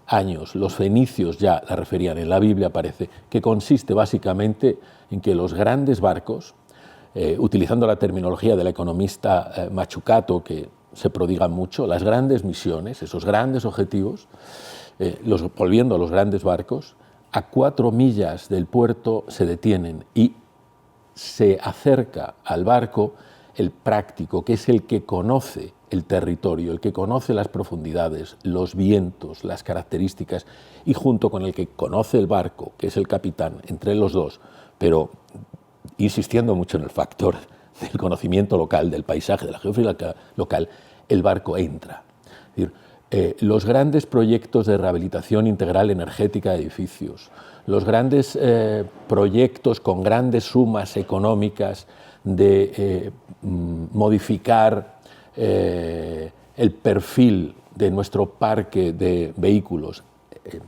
años. Los fenicios ya la referían, en la Biblia aparece, que consiste básicamente en que los grandes barcos, utilizando la terminología del economista Machucato, que se prodiga mucho, las grandes misiones, esos grandes objetivos, volviendo a los grandes barcos, a 4 millas del puerto se detienen y se acerca al barco el práctico, que es el que conoce el territorio, el que conoce las profundidades, los vientos, las características, y junto con el que conoce el barco, que es el capitán, entre los dos, pero insistiendo mucho en el factor del conocimiento local, del paisaje, de la geografía local, el barco entra. Es decir, los grandes proyectos de rehabilitación integral energética de edificios, los grandes proyectos con grandes sumas económicas de modificar el perfil de nuestro parque de vehículos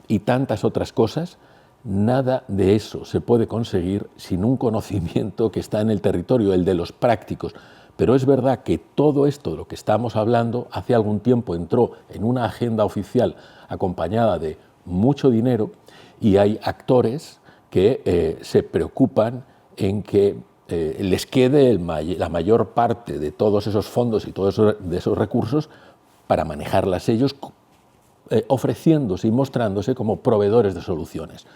y tantas otras cosas, nada de eso se puede conseguir sin un conocimiento que está en el territorio, el de los prácticos. Pero es verdad que todo esto de lo que estamos hablando hace algún tiempo entró en una agenda oficial acompañada de mucho dinero, y hay actores que se preocupan en que les quede la mayor parte de todos esos fondos y todos esos recursos para manejarlas ellos, ofreciéndose y mostrándose como proveedores de soluciones.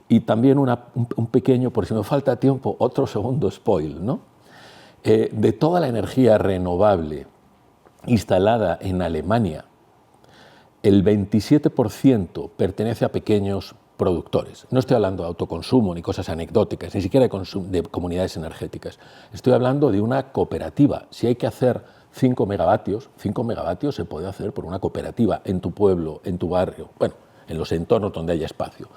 Y también un pequeño, por si me falta tiempo, otro segundo spoil, ¿no? De toda la energía renovable instalada en Alemania, el 27% pertenece a pequeños productores. No estoy hablando de autoconsumo ni cosas anecdóticas, ni siquiera de comunidades energéticas. Estoy hablando de una cooperativa. Si hay que hacer 5 megavatios se puede hacer por una cooperativa en tu pueblo, en tu barrio, bueno, en los entornos donde haya espacio,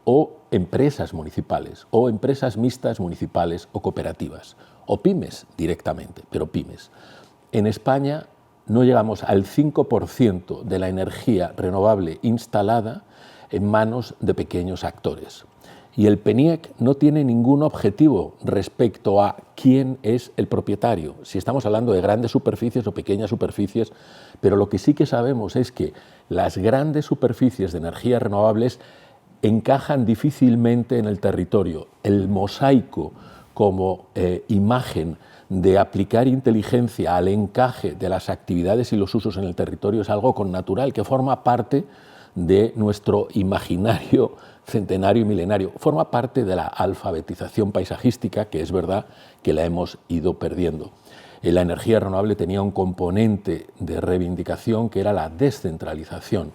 o empresas municipales, o empresas mixtas municipales o cooperativas, o pymes directamente, pero pymes. En España no llegamos al 5% de la energía renovable instalada en manos de pequeños actores. Y el PENIEC no tiene ningún objetivo respecto a quién es el propietario, si estamos hablando de grandes superficies o pequeñas superficies, pero lo que sí que sabemos es que las grandes superficies de energías renovables encajan difícilmente en el territorio. El mosaico como imagen de aplicar inteligencia al encaje de las actividades y los usos en el territorio es algo connatural, que forma parte de nuestro imaginario centenario y milenario, forma parte de la alfabetización paisajística, que es verdad que la hemos ido perdiendo. La energía renovable tenía un componente de reivindicación que era la descentralización.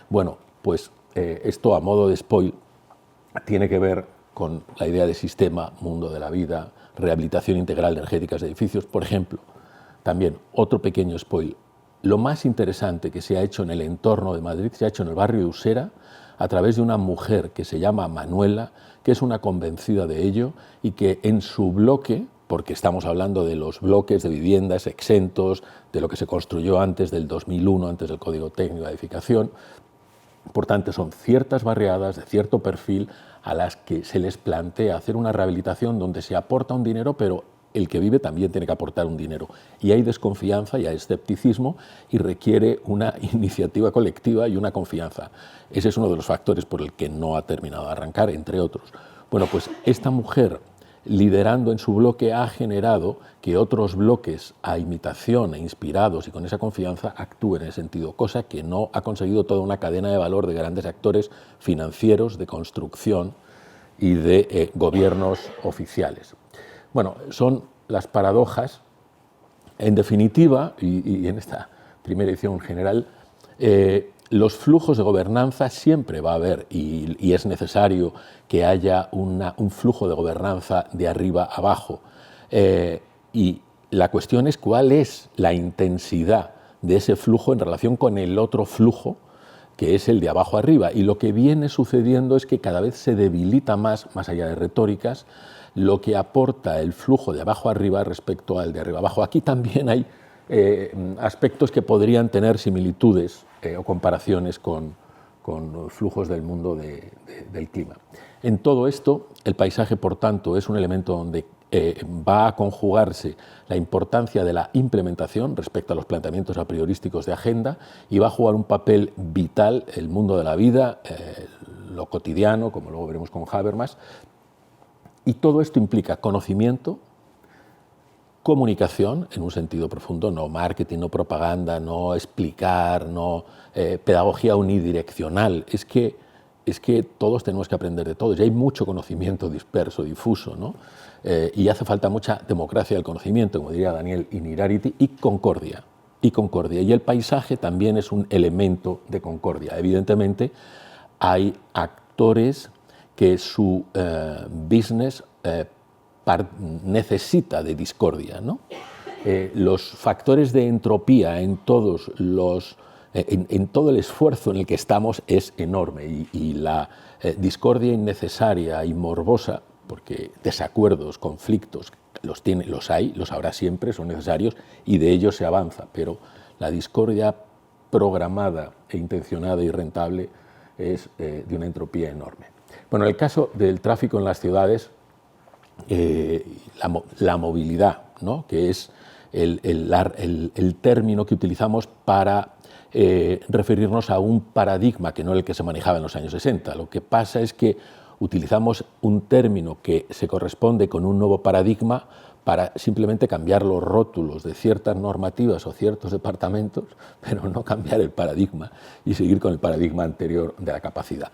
Bueno, pues esto, a modo de spoil, tiene que ver con la idea de sistema, mundo de la vida, rehabilitación integral energética de edificios, por ejemplo. También, otro pequeño spoil, lo más interesante que se ha hecho en el entorno de Madrid se ha hecho en el barrio de Usera a través de una mujer que se llama Manuela, que es una convencida de ello y que en su bloque, porque estamos hablando de los bloques de viviendas exentos, de lo que se construyó antes del 2001, antes del Código Técnico de Edificación, por tanto son ciertas barriadas de cierto perfil a las que se les plantea hacer una rehabilitación donde se aporta un dinero, pero el que vive también tiene que aportar un dinero. Y hay desconfianza y hay escepticismo y requiere una iniciativa colectiva y una confianza. Ese es uno de los factores por el que no ha terminado de arrancar, entre otros. Bueno, pues esta mujer, liderando en su bloque, ha generado que otros bloques a imitación e inspirados y con esa confianza actúen en ese sentido, cosa que no ha conseguido toda una cadena de valor de grandes actores financieros, de construcción y de gobiernos oficiales. Bueno, son las paradojas. En definitiva, y en esta primera edición en general, los flujos de gobernanza siempre va a haber y es necesario que haya un flujo de gobernanza de arriba a abajo. Y la cuestión es cuál es la intensidad de ese flujo en relación con el otro flujo, que es el de abajo arriba. Y lo que viene sucediendo es que cada vez se debilita más allá de retóricas, lo que aporta el flujo de abajo arriba respecto al de arriba abajo. Aquí también hay aspectos que podrían tener similitudes o comparaciones con flujos del mundo del clima. En todo esto, el paisaje, por tanto, es un elemento donde va a conjugarse la importancia de la implementación respecto a los planteamientos a priorísticos de agenda y va a jugar un papel vital el mundo de la vida, lo cotidiano, como luego veremos con Habermas. Y todo esto implica conocimiento, comunicación, en un sentido profundo, no marketing, no propaganda, no explicar, no pedagogía unidireccional. Es que todos tenemos que aprender de todos y hay mucho conocimiento disperso, difuso, ¿no? Y hace falta mucha democracia del conocimiento, como diría Daniel Innerarity, y concordia. Y el paisaje también es un elemento de concordia. Evidentemente, hay actores que su business necesita de discordia, ¿no? Los factores de entropía en todo el esfuerzo en el que estamos es enorme y la discordia innecesaria y morbosa, porque desacuerdos, conflictos, los hay, los habrá siempre, son necesarios y de ellos se avanza, pero la discordia programada e intencionada y rentable es de una entropía enorme. Bueno, en el caso del tráfico en las ciudades, la movilidad, ¿no? Que es el término que utilizamos para referirnos a un paradigma que no era el que se manejaba en los años 60. Lo que pasa es que utilizamos un término que se corresponde con un nuevo paradigma para simplemente cambiar los rótulos de ciertas normativas o ciertos departamentos, pero no cambiar el paradigma y seguir con el paradigma anterior de la capacidad.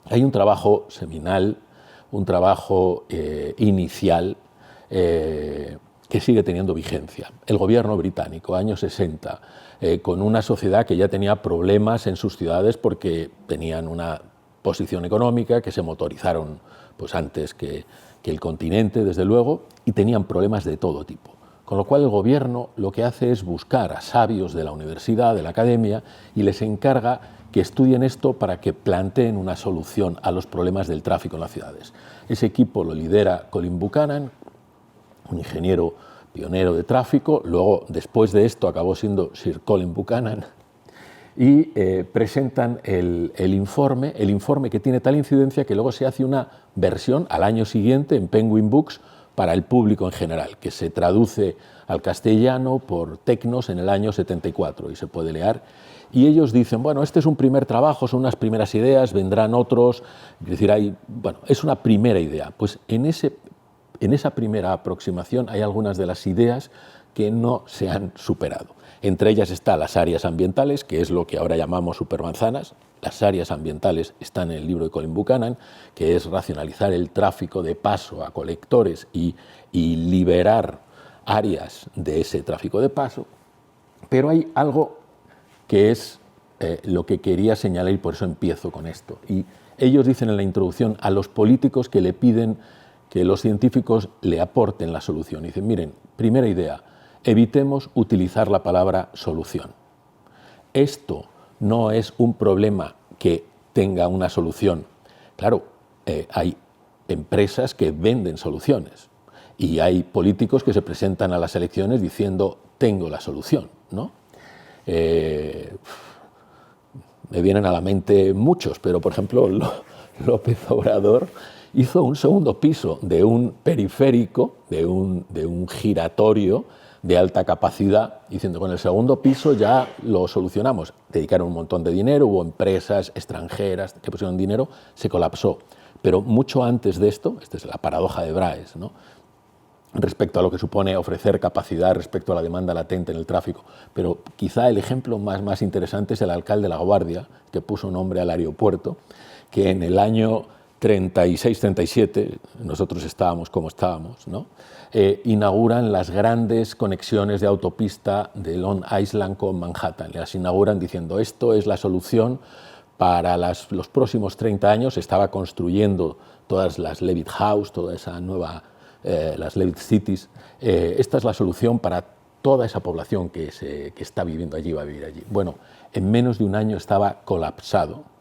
Hay un trabajo seminal, un trabajo inicial que sigue teniendo vigencia. El gobierno británico, años 60, con una sociedad que ya tenía problemas en sus ciudades porque tenían una posición económica, que se motorizaron pues, antes que el continente, desde luego, y tenían problemas de todo tipo. Con lo cual el gobierno lo que hace es buscar a sabios de la universidad, de la academia, y les encarga que estudien esto para que planteen una solución a los problemas del tráfico en las ciudades. Ese equipo lo lidera Colin Buchanan, un ingeniero pionero de tráfico, luego después de esto acabó siendo Sir Colin Buchanan, y presentan el informe que tiene tal incidencia que luego se hace una versión al año siguiente en Penguin Books para el público en general, que se traduce al castellano por Tecnos en el año 74 y se puede leer. Y ellos dicen, bueno, este es un primer trabajo, son unas primeras ideas, vendrán otros, es decir, es una primera idea. Pues en en esa primera aproximación hay algunas de las ideas que no se han superado. Entre ellas están las áreas ambientales, que es lo que ahora llamamos supermanzanas. Las áreas ambientales están en el libro de Colin Buchanan, que es racionalizar el tráfico de paso a colectores y liberar áreas de ese tráfico de paso. Pero hay algo que es lo que quería señalar y por eso empiezo con esto. Y ellos dicen en la introducción a los políticos que le piden que los científicos le aporten la solución. Dicen, miren, primera idea, evitemos utilizar la palabra solución. Esto no es un problema que tenga una solución. Claro, hay empresas que venden soluciones y hay políticos que se presentan a las elecciones diciendo tengo la solución, ¿no? Me vienen a la mente muchos, pero por ejemplo López Obrador hizo un segundo piso de un periférico, de un giratorio de alta capacidad, diciendo con el segundo piso ya lo solucionamos. Dedicaron un montón de dinero, hubo empresas extranjeras que pusieron dinero, se colapsó. Pero mucho antes de esto, esta es la paradoja de Bryce, ¿no?, respecto a lo que supone ofrecer capacidad respecto a la demanda latente en el tráfico. Pero quizá el ejemplo más interesante es el alcalde de LaGuardia, que puso nombre al aeropuerto, que en el año 36-37, nosotros estábamos como estábamos, ¿no?, inauguran las grandes conexiones de autopista de Long Island con Manhattan. Las inauguran diciendo esto es la solución para los próximos 30 años. Se estaba construyendo todas las Levitt House, toda esa nueva, las Levitt Cities. Esta es la solución para toda esa población que está viviendo allí, va a vivir allí. Bueno, en menos de un año estaba colapsado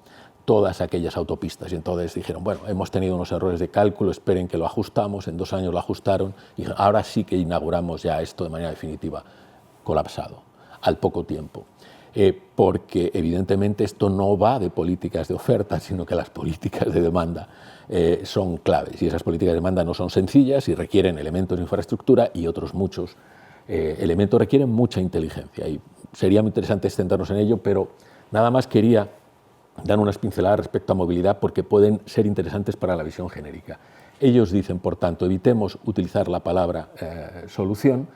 todas aquellas autopistas y entonces dijeron, bueno, hemos tenido unos errores de cálculo, esperen que lo ajustamos, en 2 años lo ajustaron y ahora sí que inauguramos ya esto de manera definitiva. Colapsado, al poco tiempo. Porque evidentemente esto no va de políticas de oferta, sino que las políticas de demanda son claves y esas políticas de demanda no son sencillas y requieren elementos de infraestructura y otros muchos elementos requieren mucha inteligencia y sería muy interesante centrarnos en ello, pero nada más quería dar unas pinceladas respecto a movilidad porque pueden ser interesantes para la visión genérica. Ellos dicen, por tanto, evitemos utilizar la palabra solución.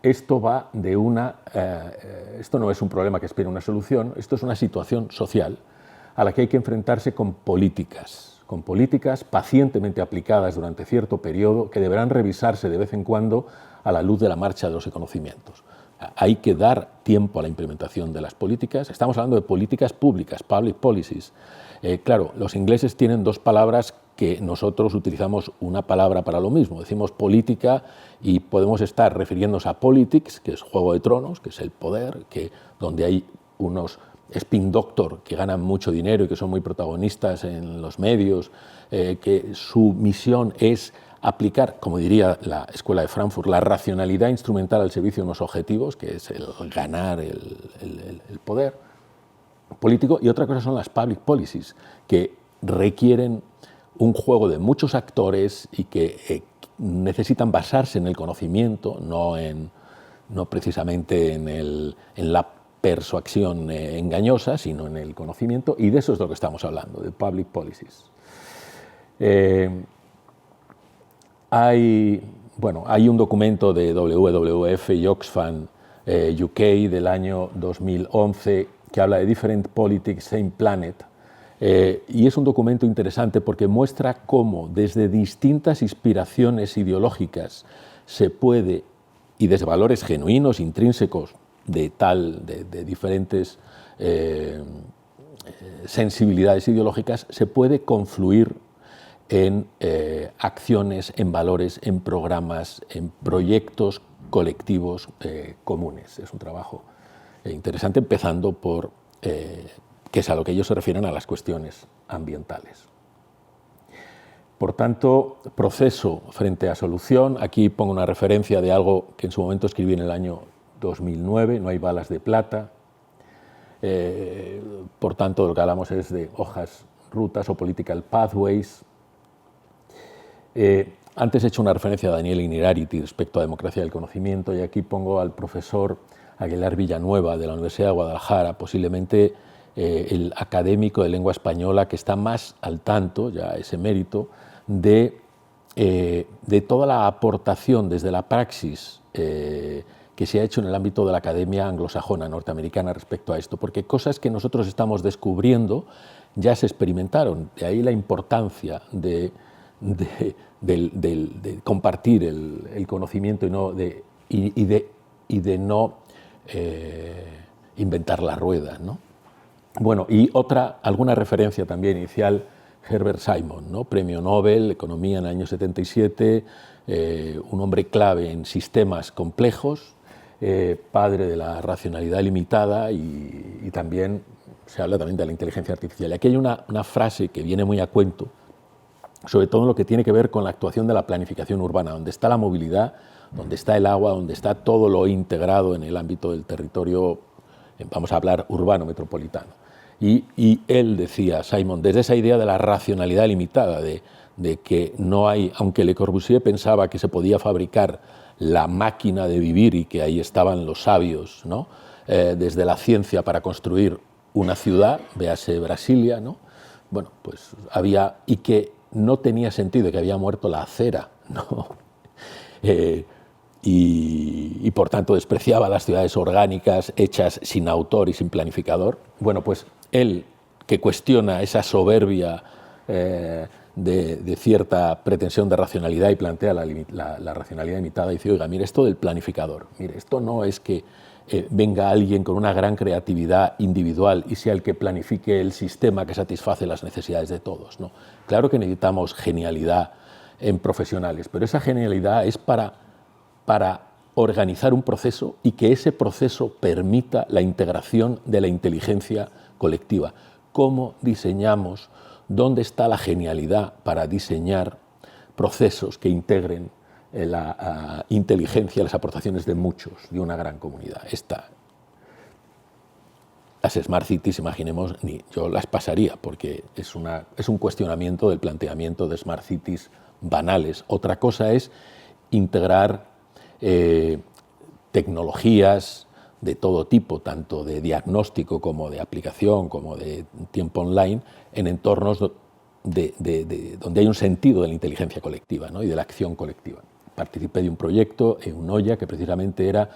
Esto va de esto no es un problema que espera una solución, esto es una situación social a la que hay que enfrentarse con políticas pacientemente aplicadas durante cierto periodo que deberán revisarse de vez en cuando a la luz de la marcha de los conocimientos. Hay que dar tiempo a la implementación de las políticas. Estamos hablando de políticas públicas, public policies. Claro, los ingleses tienen 2 palabras que nosotros utilizamos una palabra para lo mismo. Decimos política y podemos estar refiriéndonos a politics, que es Juego de Tronos, que es el poder, donde hay unos spin doctor que ganan mucho dinero y que son muy protagonistas en los medios, que su misión es aplicar, como diría la Escuela de Frankfurt, la racionalidad instrumental al servicio de unos objetivos, que es el ganar el poder político, y otra cosa son las public policies, que requieren un juego de muchos actores y que necesitan basarse en el conocimiento, no precisamente en la persuasión engañosa, sino en el conocimiento, y de eso es lo que estamos hablando, de public policies. Hay un documento de WWF y Oxfam UK del año 2011 que habla de Different Politics, Same Planet, y es un documento interesante porque muestra cómo desde distintas inspiraciones ideológicas se puede, y desde valores genuinos, intrínsecos, de diferentes sensibilidades ideológicas, se puede confluir en acciones, en valores, en programas, en proyectos colectivos comunes. Es un trabajo interesante, empezando por que es a lo que ellos se refieren a las cuestiones ambientales. Por tanto, proceso frente a solución. Aquí pongo una referencia de algo que en su momento escribí en el año 2009, No hay balas de plata. Por tanto, lo que hablamos es de hojas, rutas o political pathways. Antes he hecho una referencia a Daniel Innerarity respecto a democracia del conocimiento y aquí pongo al profesor Aguilar Villanueva de la Universidad de Guadalajara, posiblemente el académico de lengua española que está más al tanto, ya es emérito, de de toda la aportación desde la praxis que se ha hecho en el ámbito de la academia anglosajona norteamericana respecto a esto, porque cosas que nosotros estamos descubriendo ya se experimentaron, de ahí la importancia de compartir el conocimiento y de no inventar la rueda, ¿no? Bueno, y alguna referencia también inicial, Herbert Simon, ¿no? Premio Nobel, Economía en el año 77, un hombre clave en sistemas complejos, padre de la racionalidad limitada y también se habla también de la inteligencia artificial. Y aquí hay una frase que viene muy a cuento, sobre todo en lo que tiene que ver con la actuación de la planificación urbana, donde está la movilidad, donde está el agua, donde está todo lo integrado en el ámbito del territorio, vamos a hablar urbano metropolitano. Y él decía, Simon, desde esa idea de la racionalidad limitada, de que no hay, aunque Le Corbusier pensaba que se podía fabricar la máquina de vivir y que ahí estaban los sabios, ¿no? Desde la ciencia para construir una ciudad, véase Brasilia, ¿no? Bueno, pues había, y que no tenía sentido, que había muerto la acera, ¿no? Y por tanto despreciaba las ciudades orgánicas hechas sin autor y sin planificador. Bueno, pues él, que cuestiona esa soberbia de cierta pretensión de racionalidad y plantea la racionalidad limitada, dice, oiga, mire, esto del planificador, mire, esto no es que venga alguien con una gran creatividad individual y sea el que planifique el sistema que satisface las necesidades de todos, ¿no? Claro que necesitamos genialidad en profesionales, pero esa genialidad es para organizar un proceso y que ese proceso permita la integración de la inteligencia colectiva. ¿Cómo diseñamos? ¿Dónde está la genialidad para diseñar procesos que integren la inteligencia, las aportaciones de muchos, de una gran comunidad? Las Smart Cities, imaginemos, yo las pasaría, porque es un cuestionamiento del planteamiento de Smart Cities banales. Otra cosa es integrar tecnologías de todo tipo, tanto de diagnóstico como de aplicación, como de tiempo online, en entornos donde hay un sentido de la inteligencia colectiva, ¿no? Y de la acción colectiva. Participé de un proyecto en Unoya que precisamente era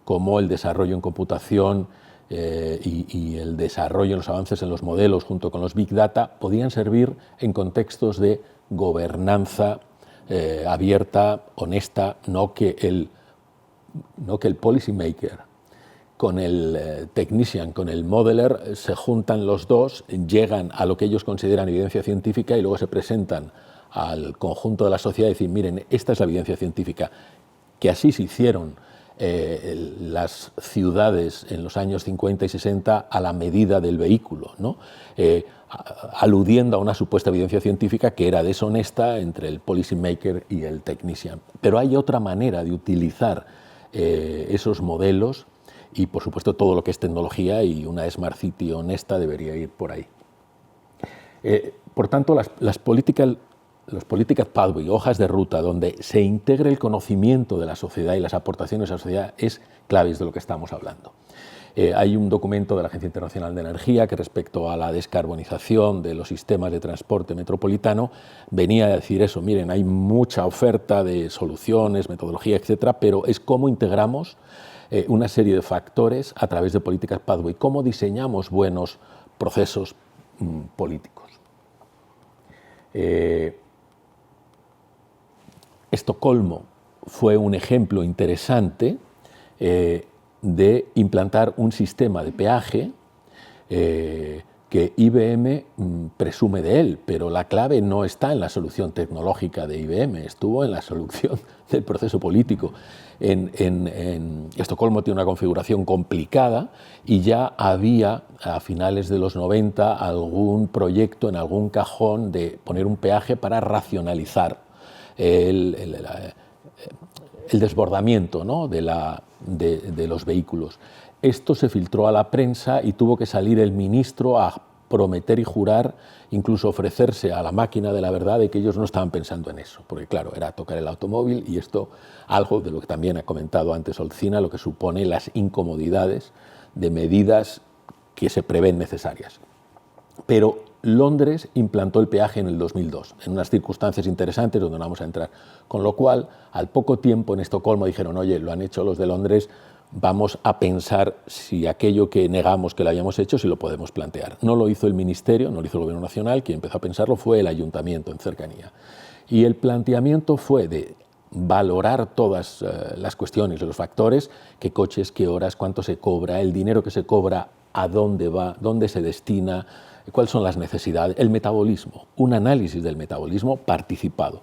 cómo el desarrollo en computación y el desarrollo en los avances en los modelos junto con los Big Data podían servir en contextos de gobernanza abierta, honesta, no que el policy maker con el technician, con el modeler, se juntan los dos, llegan a lo que ellos consideran evidencia científica y luego se presentan al conjunto de la sociedad y decir, miren, esta es la evidencia científica, que así se hicieron las ciudades en los años 50 y 60 a la medida del vehículo, ¿no? Aludiendo a una supuesta evidencia científica que era deshonesta entre el policy maker y el technician. Pero hay otra manera de utilizar esos modelos y, por supuesto, todo lo que es tecnología, y una Smart City honesta debería ir por ahí. Por tanto, los political pathway, hojas de ruta, donde se integre el conocimiento de la sociedad y las aportaciones a la sociedad, es clave de lo que estamos hablando. Hay un documento de la Agencia Internacional de Energía que, respecto a la descarbonización de los sistemas de transporte metropolitano, venía a decir eso, miren, hay mucha oferta de soluciones, metodología, etcétera, pero es cómo integramos una serie de factores a través de políticas pathway, cómo diseñamos buenos procesos políticos. Estocolmo fue un ejemplo interesante de implantar un sistema de peaje que IBM presume de él, pero la clave no está en la solución tecnológica de IBM, estuvo en la solución del proceso político. En Estocolmo tiene una configuración complicada y ya había a finales de los 90 algún proyecto en algún cajón de poner un peaje para racionalizar el desbordamiento, ¿no? de los vehículos. Esto se filtró a la prensa y tuvo que salir el ministro a prometer y jurar, incluso ofrecerse a la máquina de la verdad de que ellos no estaban pensando en eso, porque claro, era tocar el automóvil y esto, algo de lo que también ha comentado antes Olcina, lo que supone las incomodidades de medidas que se prevén necesarias. Pero Londres implantó el peaje en el 2002, en unas circunstancias interesantes donde no vamos a entrar. Con lo cual, al poco tiempo en Estocolmo dijeron, oye, lo han hecho los de Londres, vamos a pensar si aquello que negamos que lo habíamos hecho, si lo podemos plantear. No lo hizo el Ministerio, no lo hizo el Gobierno Nacional, quien empezó a pensarlo fue el Ayuntamiento en cercanía. Y el planteamiento fue de valorar todas las cuestiones, los factores, qué coches, qué horas, cuánto se cobra, el dinero que se cobra, a dónde va, dónde se destina, cuáles son las necesidades, el metabolismo, un análisis del metabolismo participado.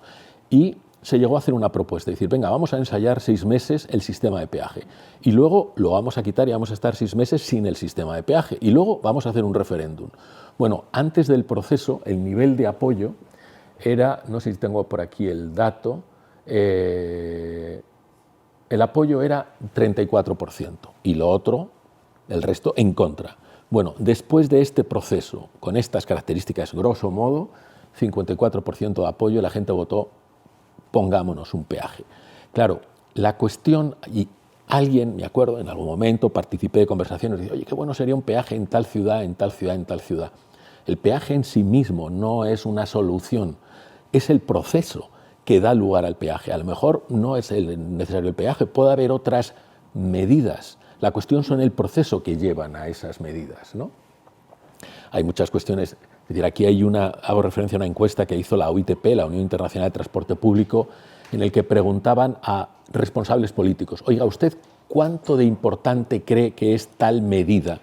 Y se llegó a hacer una propuesta, decir, venga, vamos a ensayar 6 meses el sistema de peaje y luego lo vamos a quitar y vamos a estar 6 meses sin el sistema de peaje y luego vamos a hacer un referéndum. Bueno, antes del proceso, el nivel de apoyo era, no sé si tengo por aquí el dato, el apoyo era 34% y lo otro, el resto, en contra. Bueno, después de este proceso, con estas características, grosso modo, 54% de apoyo, la gente votó pongámonos un peaje. Claro, la cuestión, y alguien, me acuerdo, en algún momento participé de conversaciones, dije, oye, qué bueno sería un peaje en tal ciudad, en tal ciudad, en tal ciudad. El peaje en sí mismo no es una solución, es el proceso que da lugar al peaje. A lo mejor no es necesario el peaje, puede haber otras medidas. La cuestión son el proceso que llevan a esas medidas, ¿no? Hay muchas cuestiones. Es decir, aquí hago referencia a una encuesta que hizo la UITP, la Unión Internacional de Transporte Público, en el que preguntaban a responsables políticos, oiga, ¿usted cuánto de importante cree que es tal medida?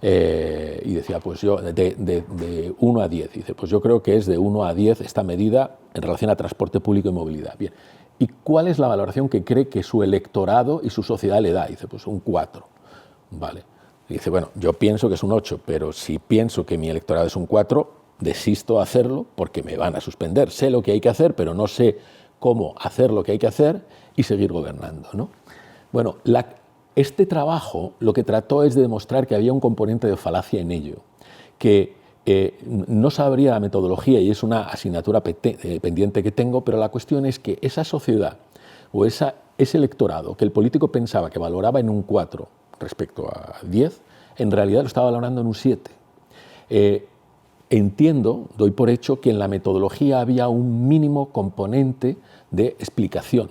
Y decía, pues yo, de 1 a 10. Y dice, pues yo creo que es de 1 a 10 esta medida en relación a transporte público y movilidad. Bien. ¿Y cuál es la valoración que cree que su electorado y su sociedad le da? Y dice, pues un 4. Vale. Y dice, bueno, yo pienso que es un 8, pero si pienso que mi electorado es un 4, desisto a hacerlo porque me van a suspender. Sé lo que hay que hacer, pero no sé cómo hacer lo que hay que hacer y seguir gobernando, ¿no? Bueno, este trabajo lo que trató es de demostrar que había un componente de falacia en ello, que no sabría la metodología y es una asignatura pendiente que tengo, pero la cuestión es que esa sociedad o ese electorado que el político pensaba que valoraba en un 4 respecto a 10, en realidad lo estaba valorando en un 7. Entiendo, doy por hecho, que en la metodología había un mínimo componente de explicación,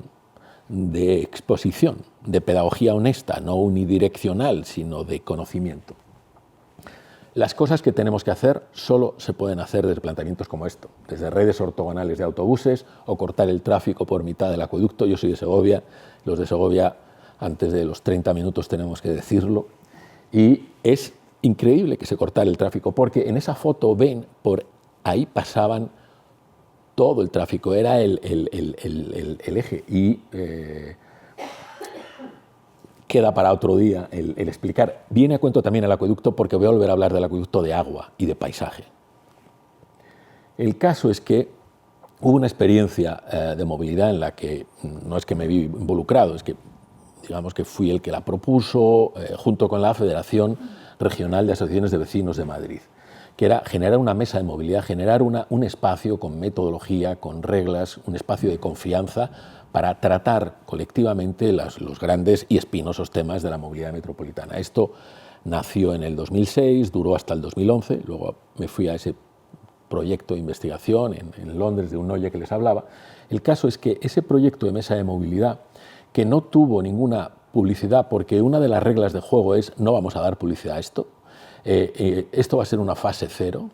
de exposición, de pedagogía honesta, no unidireccional, sino de conocimiento. Las cosas que tenemos que hacer solo se pueden hacer desde planteamientos como esto, desde redes ortogonales de autobuses o cortar el tráfico por mitad del acueducto. Yo soy de Segovia, los de Segovia antes de los 30 minutos tenemos que decirlo, y es increíble que se cortara el tráfico, porque en esa foto ven, por ahí pasaban todo el tráfico, era el eje, y queda para otro día el explicar. Viene a cuento también el acueducto, porque voy a volver a hablar del acueducto de agua y de paisaje. El caso es que hubo una experiencia de movilidad en la que no es que me vi involucrado, es que digamos que fui el que la propuso junto con la Federación Regional de Asociaciones de Vecinos de Madrid, que era generar una mesa de movilidad, generar un espacio con metodología, con reglas, un espacio de confianza para tratar colectivamente los grandes y espinosos temas de la movilidad metropolitana. Esto nació en el 2006, duró hasta el 2011, luego me fui a ese proyecto de investigación en Londres de un Noye que les hablaba. El caso es que ese proyecto de mesa de movilidad, que no tuvo ninguna publicidad, porque una de las reglas de juego es no vamos a dar publicidad a esto, esto va a ser una fase 0,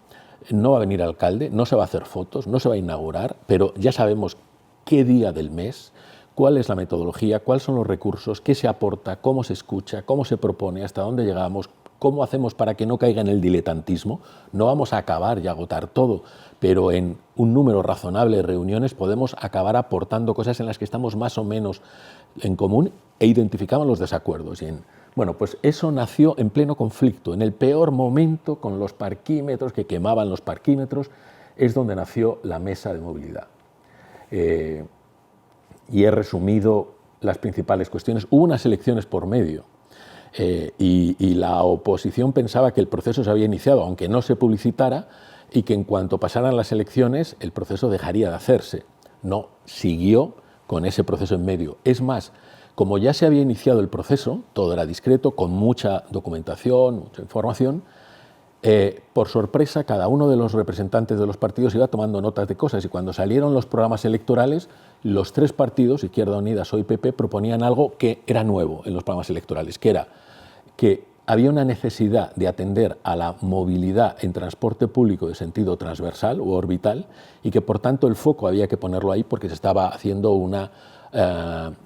no va a venir alcalde, no se va a hacer fotos, no se va a inaugurar, pero ya sabemos qué día del mes, cuál es la metodología, cuáles son los recursos, qué se aporta, cómo se escucha, cómo se propone, hasta dónde llegamos, cómo hacemos para que no caiga en el diletantismo. No vamos a acabar y agotar todo, pero en un número razonable de reuniones podemos acabar aportando cosas en las que estamos más o menos en común e identificamos los desacuerdos. Bueno, pues eso nació en pleno conflicto, en el peor momento, con los parquímetros, que quemaban los parquímetros, es donde nació la mesa de movilidad. Y he resumido las principales cuestiones. Hubo unas elecciones por medio y la oposición pensaba que el proceso se había iniciado, aunque no se publicitara, y que en cuanto pasaran las elecciones el proceso dejaría de hacerse. No, siguió con ese proceso en medio. Es más, como ya se había iniciado el proceso, todo era discreto, con mucha documentación, mucha información, por sorpresa, cada uno de los representantes de los partidos iba tomando notas de cosas y cuando salieron los programas electorales, los tres partidos, Izquierda Unida, PSOE y PP, proponían algo que era nuevo en los programas electorales, que era que había una necesidad de atender a la movilidad en transporte público de sentido transversal o orbital y que por tanto el foco había que ponerlo ahí porque se estaba haciendo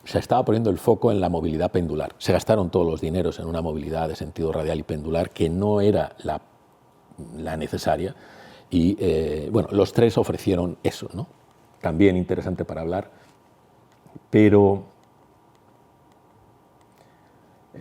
se estaba poniendo el foco en la movilidad pendular. Se gastaron todos los dineros en una movilidad de sentido radial y pendular que no era la necesaria y bueno, los tres ofrecieron eso, ¿no? También interesante para hablar, pero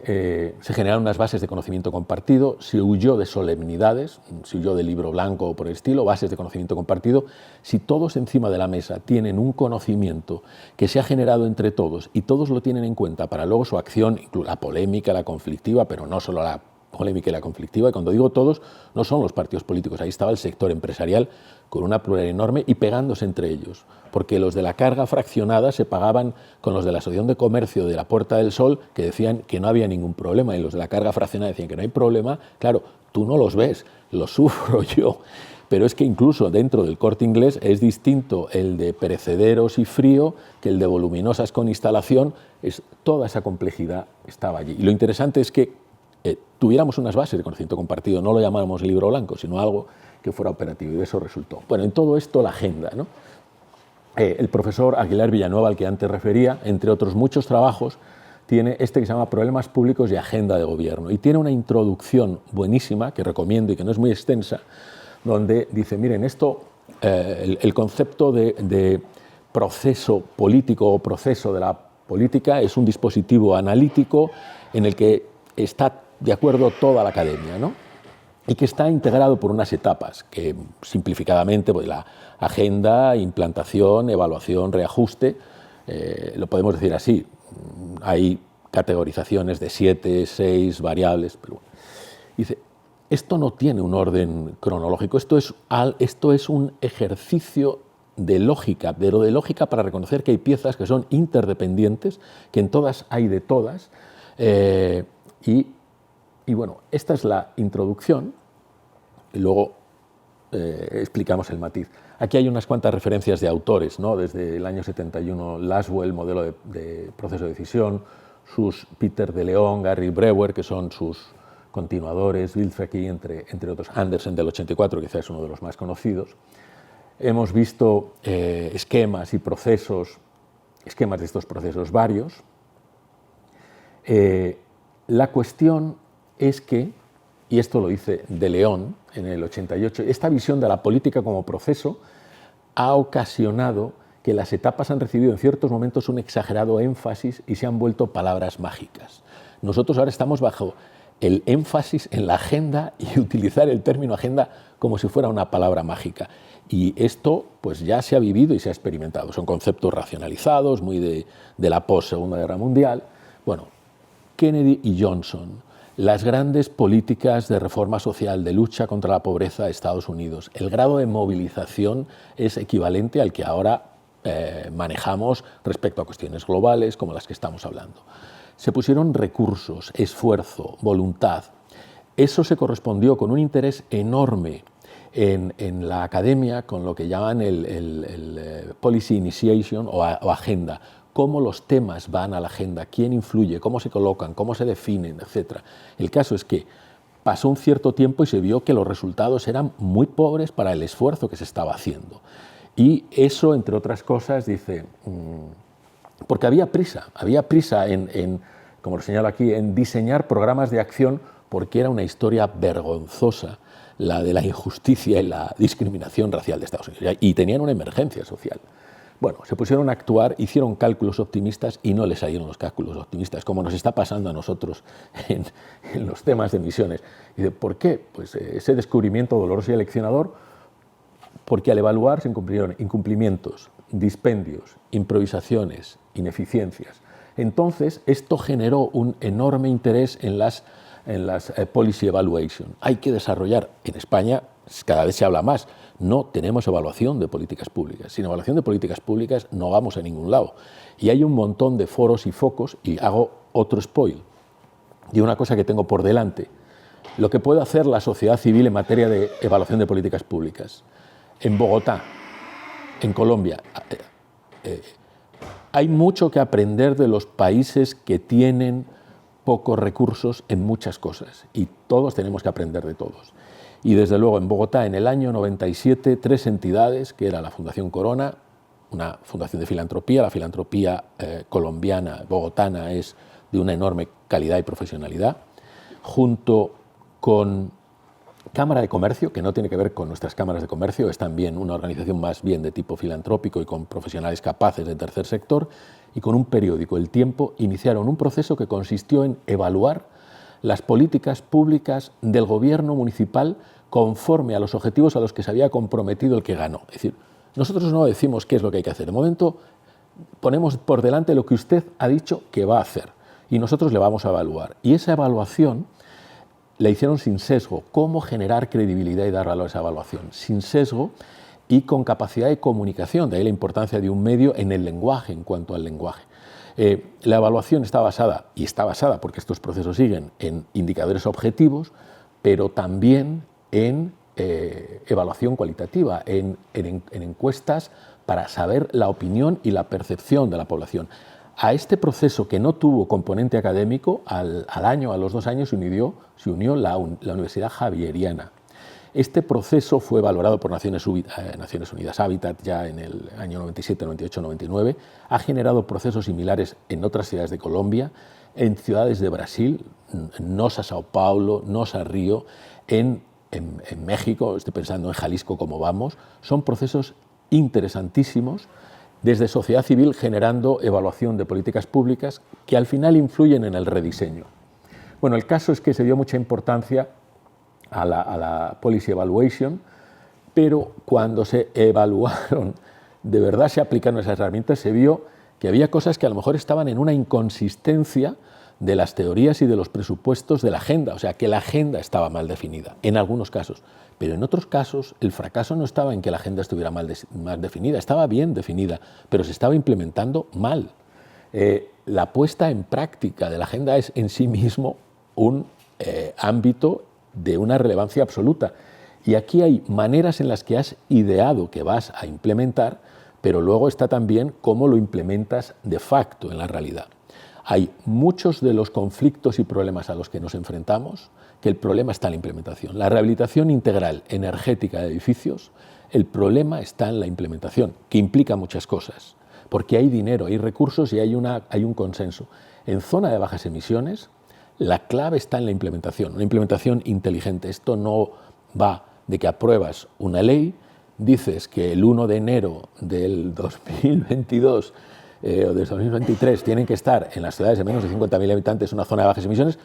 se generaron unas bases de conocimiento compartido, se huyó de solemnidades, se huyó del libro blanco o por el estilo, bases de conocimiento compartido. Si todos encima de la mesa tienen un conocimiento que se ha generado entre todos y todos lo tienen en cuenta para luego su acción, la polémica, la conflictiva, pero no solo la polémica y la conflictiva, y cuando digo todos, no son los partidos políticos, ahí estaba el sector empresarial con una pluralidad enorme y pegándose entre ellos, porque los de la carga fraccionada se pagaban con los de la Asociación de Comercio de la Puerta del Sol, que decían que no había ningún problema, y los de la carga fraccionada decían que no hay problema. Claro, tú no los ves, los sufro yo, pero es que incluso dentro del Corte Inglés es distinto el de perecederos y frío que el de voluminosas con instalación. Toda esa complejidad estaba allí. Y lo interesante es que tuviéramos unas bases de conocimiento compartido, no lo llamáramos libro blanco, sino algo que fuera operativo, y de eso resultó. Bueno, en todo esto la agenda, ¿no? El profesor Aguilar Villanueva, al que antes refería, entre otros muchos trabajos, tiene este que se llama Problemas Públicos y Agenda de Gobierno, y tiene una introducción buenísima, que recomiendo y que no es muy extensa, donde dice, miren, esto, el concepto de proceso político o proceso de la política es un dispositivo analítico en el que está de acuerdo toda la academia, ¿no? Y que está integrado por unas etapas que, simplificadamente, pues, la agenda, implantación, evaluación, reajuste, lo podemos decir así. Hay categorizaciones de 7, 6 variables, pero bueno. Dice, esto no tiene un orden cronológico, esto es un ejercicio de lógica, pero de lógica para reconocer que hay piezas que son interdependientes, que en todas hay de todas, y bueno, esta es la introducción, y luego explicamos el matiz. Aquí hay unas cuantas referencias de autores, ¿no? Desde el año 71, Laswell, modelo de proceso de decisión, Peter de León, Gary Brewer, que son sus continuadores, Wilfreki, entre otros, Andersen del 84, quizás es uno de los más conocidos. Hemos visto esquemas y procesos, esquemas de estos procesos varios. La cuestión es que, y esto lo dice de León en el 88, esta visión de la política como proceso ha ocasionado que las etapas han recibido en ciertos momentos un exagerado énfasis y se han vuelto palabras mágicas. Nosotros ahora estamos bajo el énfasis en la agenda y utilizar el término agenda como si fuera una palabra mágica. Y esto pues ya se ha vivido y se ha experimentado. Son conceptos racionalizados, muy de la post-Segunda Guerra Mundial. Bueno, Kennedy y Johnson, las grandes políticas de reforma social, de lucha contra la pobreza de Estados Unidos. El grado de movilización es equivalente al que ahora manejamos respecto a cuestiones globales como las que estamos hablando. Se pusieron recursos, esfuerzo, voluntad. Eso se correspondió con un interés enorme en la academia con lo que llaman el policy initiation o agenda. Cómo los temas van a la agenda, quién influye, cómo se colocan, cómo se definen, etc. El caso es que pasó un cierto tiempo y se vio que los resultados eran muy pobres para el esfuerzo que se estaba haciendo. Y eso, entre otras cosas, dice, porque había prisa como lo señalo aquí, en diseñar programas de acción, porque era una historia vergonzosa la de la injusticia y la discriminación racial de Estados Unidos, y tenían una emergencia social. Bueno, se pusieron a actuar, hicieron cálculos optimistas y no les salieron los cálculos optimistas, como nos está pasando a nosotros en los temas de emisiones. ¿Y por qué? Pues ese descubrimiento doloroso y aleccionador, porque al evaluar se incumplieron incumplimientos, dispendios, improvisaciones, ineficiencias. Entonces, esto generó un enorme interés en las policy evaluation. Hay que desarrollar, en España cada vez se habla más, no tenemos evaluación de políticas públicas. Sin evaluación de políticas públicas no vamos a ningún lado. Y hay un montón de foros y focos, y hago otro spoil de una cosa que tengo por delante. lo que puede hacer la sociedad civil en materia de evaluación de políticas públicas. En Bogotá, en Colombia, hay mucho que aprender de los países que tienen pocos recursos en muchas cosas, y todos tenemos que aprender de todos. Y desde luego en Bogotá, en el año 97, 3 entidades, que era la Fundación Corona, una fundación de filantropía, la filantropía colombiana, bogotana, es de una enorme calidad y profesionalidad, junto con Cámara de Comercio, que no tiene que ver con nuestras cámaras de comercio, es también una organización más bien de tipo filantrópico y con profesionales capaces del tercer sector, y con un periódico, El Tiempo, iniciaron un proceso que consistió en evaluar las políticas públicas del gobierno municipal conforme a los objetivos a los que se había comprometido el que ganó. Es decir, nosotros no decimos qué es lo que hay que hacer. De momento ponemos por delante lo que usted ha dicho que va a hacer y nosotros le vamos a evaluar. Y esa evaluación la hicieron sin sesgo. ¿Cómo generar credibilidad y dar valor a esa evaluación? Sin sesgo y con capacidad de comunicación. De ahí la importancia de un medio en el lenguaje, en cuanto al lenguaje. La evaluación está basada, y está basada porque estos procesos siguen, en indicadores objetivos, pero también en evaluación cualitativa, en encuestas para saber la opinión y la percepción de la población. A este proceso, que no tuvo componente académico, al año, a los 2 años, se unió la Universidad Javeriana. Este proceso fue valorado por Naciones Unidas Habitat ya en el año 97, 98, 99. Ha generado procesos similares en otras ciudades de Colombia, en ciudades de Brasil, Nosa, Sao Paulo, Nosa, Río, en México, estoy pensando en Jalisco, como vamos. Son procesos interesantísimos desde sociedad civil generando evaluación de políticas públicas que al final influyen en el rediseño. Bueno, el caso es que se dio mucha importancia a la Policy Evaluation, pero cuando se evaluaron, de verdad se aplicaron esas herramientas, se vio que había cosas que a lo mejor estaban en una inconsistencia de las teorías y de los presupuestos de la agenda, o sea, que la agenda estaba mal definida, en algunos casos. Pero en otros casos el fracaso no estaba en que la agenda estuviera mal definida, estaba bien definida, pero se estaba implementando mal. La puesta en práctica de la agenda es en sí mismo un ámbito de una relevancia absoluta. Y aquí hay maneras en las que has ideado que vas a implementar, pero luego está también cómo lo implementas de facto en la realidad. Hay muchos de los conflictos y problemas a los que nos enfrentamos, que el problema está en la implementación. La rehabilitación integral energética de edificios, el problema está en la implementación, que implica muchas cosas, porque hay dinero, hay recursos y hay un consenso. En zona de bajas emisiones, la clave está en la implementación, una implementación inteligente. Esto no va de que apruebas una ley, dices que el 1 de enero del 2022 o del 2023 tienen que estar en las ciudades de menos de 50.000 habitantes una zona de bajas emisiones.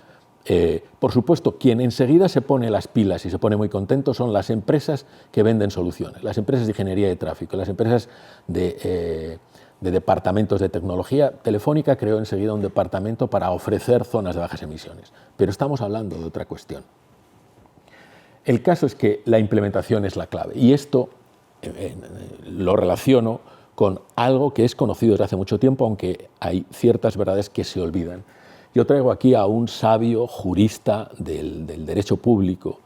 Por supuesto, quien enseguida se pone las pilas y se pone muy contento son las empresas que venden soluciones, las empresas de ingeniería de tráfico, las empresas de departamentos de tecnología. Telefónica creó enseguida un departamento para ofrecer zonas de bajas emisiones, pero estamos hablando de otra cuestión. El caso es que la implementación es la clave, y esto lo relaciono con algo que es conocido desde hace mucho tiempo, aunque hay ciertas verdades que se olvidan. Yo traigo aquí a un sabio jurista del derecho público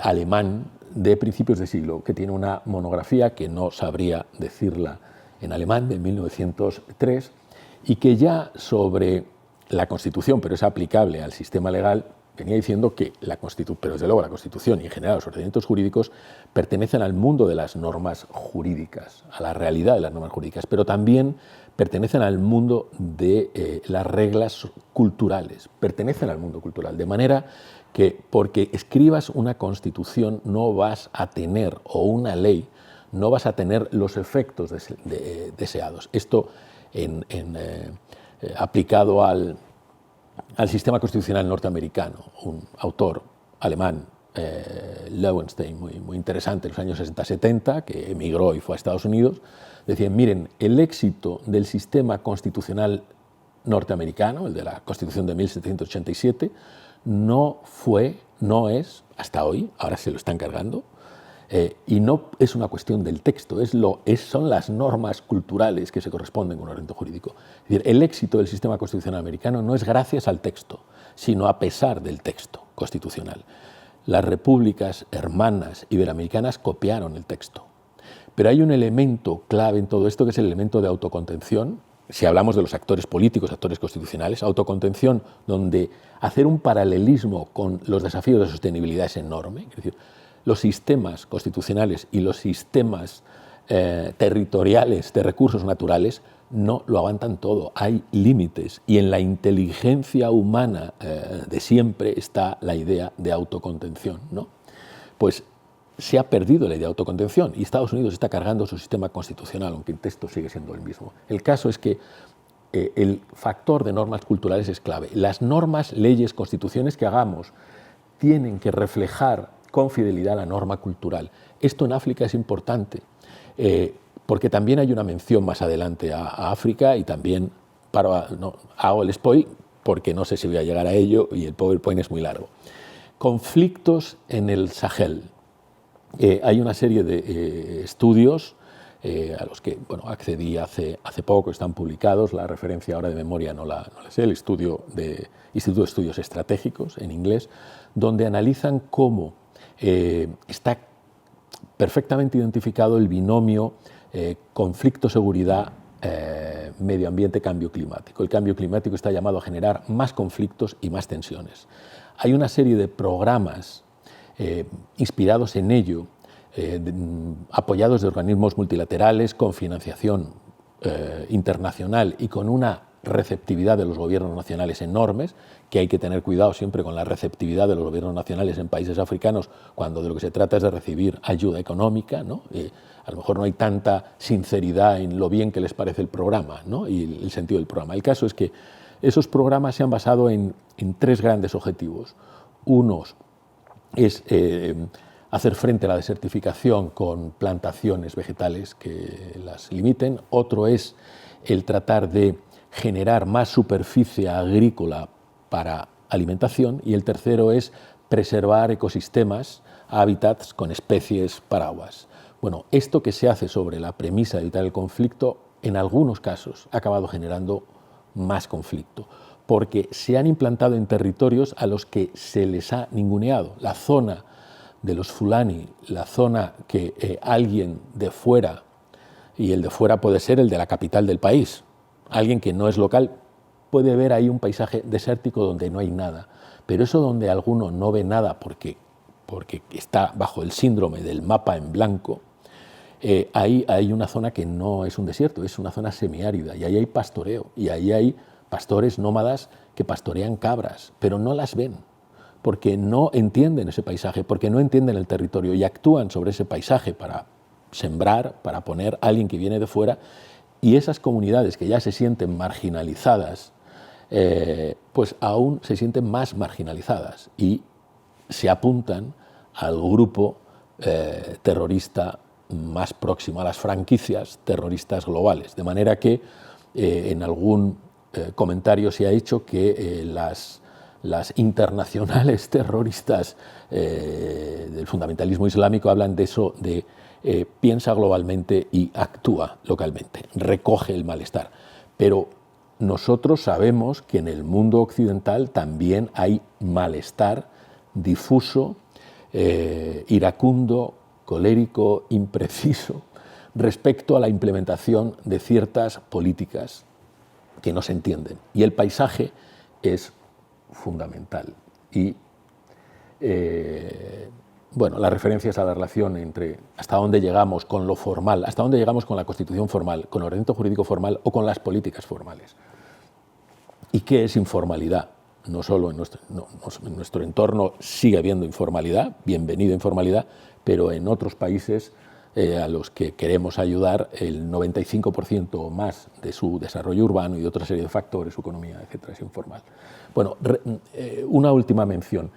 alemán de principios de siglo, que tiene una monografía que no sabría decirla en alemán, de 1903, y que ya sobre la Constitución, pero es aplicable al sistema legal, venía diciendo que pero desde luego la Constitución y en general los ordenamientos jurídicos pertenecen al mundo de las normas jurídicas, a la realidad de las normas jurídicas, pero también pertenecen al mundo de las reglas culturales, pertenecen al mundo cultural, de manera que porque escribas una Constitución no vas a tener, o una ley, no vas a tener los efectos deseados. Esto aplicado al sistema constitucional norteamericano. Un autor alemán, Lowenstein, muy interesante, en los años 60-70, que emigró y fue a Estados Unidos, decía, miren, el éxito del sistema constitucional norteamericano, el de la Constitución de 1787, no es, hasta hoy, ahora se lo están cargando, y no es una cuestión del texto, son las normas culturales que se corresponden con un ordenamiento jurídico. Es decir, el éxito del sistema constitucional americano no es gracias al texto, sino a pesar del texto. constitucional. Las repúblicas hermanas iberoamericanas copiaron el texto. Pero hay un elemento clave en todo esto, que es el elemento de autocontención. Si hablamos de los actores políticos, actores constitucionales, autocontención, donde hacer un paralelismo con los desafíos de sostenibilidad es enorme. Es decir, los sistemas constitucionales y los sistemas territoriales de recursos naturales no lo aguantan todo, hay límites, y en la inteligencia humana de siempre está la idea de autocontención, ¿no? Pues se ha perdido la idea de autocontención y Estados Unidos está cargando su sistema constitucional, aunque el texto sigue siendo el mismo. El caso es que el factor de normas culturales es clave. Las normas, leyes, constituciones que hagamos tienen que reflejar con fidelidad la norma cultural. Esto en África es importante, porque también hay una mención más adelante a África, y también hago el spoil porque no sé si voy a llegar a ello y el PowerPoint es muy largo. Conflictos en el Sahel. Hay una serie de estudios a los que accedí hace poco, están publicados, la referencia ahora de memoria no la sé, el estudio de Instituto de Estudios Estratégicos en inglés, donde analizan cómo está perfectamente identificado el binomio conflicto, seguridad, medio ambiente, cambio climático. El cambio climático está llamado a generar más conflictos y más tensiones. Hay una serie de programas inspirados en ello, apoyados de organismos multilaterales, con financiación internacional y con una receptividad de los gobiernos nacionales enormes, que hay que tener cuidado siempre con la receptividad de los gobiernos nacionales en países africanos, cuando de lo que se trata es de recibir ayuda económica, ¿no? A lo mejor no hay tanta sinceridad en lo bien que les parece el programa, ¿no? Y el sentido del programa. El caso es que esos programas se han basado en tres grandes objetivos. Unos es hacer frente a la desertificación con plantaciones vegetales que las limiten. Otro es el tratar de generar más superficie agrícola para alimentación, y el tercero es preservar ecosistemas, hábitats con especies paraguas. Bueno, esto que se hace sobre la premisa de evitar el conflicto, en algunos casos ha acabado generando más conflicto, porque se han implantado en territorios a los que se les ha ninguneado. La zona de los Fulani, la zona que alguien de fuera, y el de fuera puede ser el de la capital del país, alguien que no es local puede ver ahí un paisaje desértico donde no hay nada, pero eso donde alguno no ve nada porque está bajo el síndrome del mapa en blanco, ahí hay una zona que no es un desierto, es una zona semiárida, y ahí hay pastoreo, y ahí hay pastores nómadas que pastorean cabras, pero no las ven, porque no entienden ese paisaje, porque no entienden el territorio, y actúan sobre ese paisaje para sembrar, para poner a alguien que viene de fuera. Y esas comunidades que ya se sienten marginalizadas, pues aún se sienten más marginalizadas y se apuntan al grupo terrorista más próximo, a las franquicias terroristas globales. De manera que en algún comentario se ha dicho que las internacionales terroristas del fundamentalismo islámico hablan de eso, de piensa globalmente y actúa localmente, recoge el malestar. Pero nosotros sabemos que en el mundo occidental también hay malestar difuso, iracundo, colérico, impreciso, respecto a la implementación de ciertas políticas que no se entienden. Y el paisaje es fundamental. Y las referencias a la relación entre hasta dónde llegamos con lo formal, hasta dónde llegamos con la Constitución formal, con el ordenamiento jurídico formal o con las políticas formales. ¿Y qué es informalidad? No solo en nuestro entorno sigue habiendo informalidad, bienvenida informalidad, pero en otros países a los que queremos ayudar, el 95% o más de su desarrollo urbano y de otra serie de factores, su economía, etcétera, es informal. Bueno, una última mención.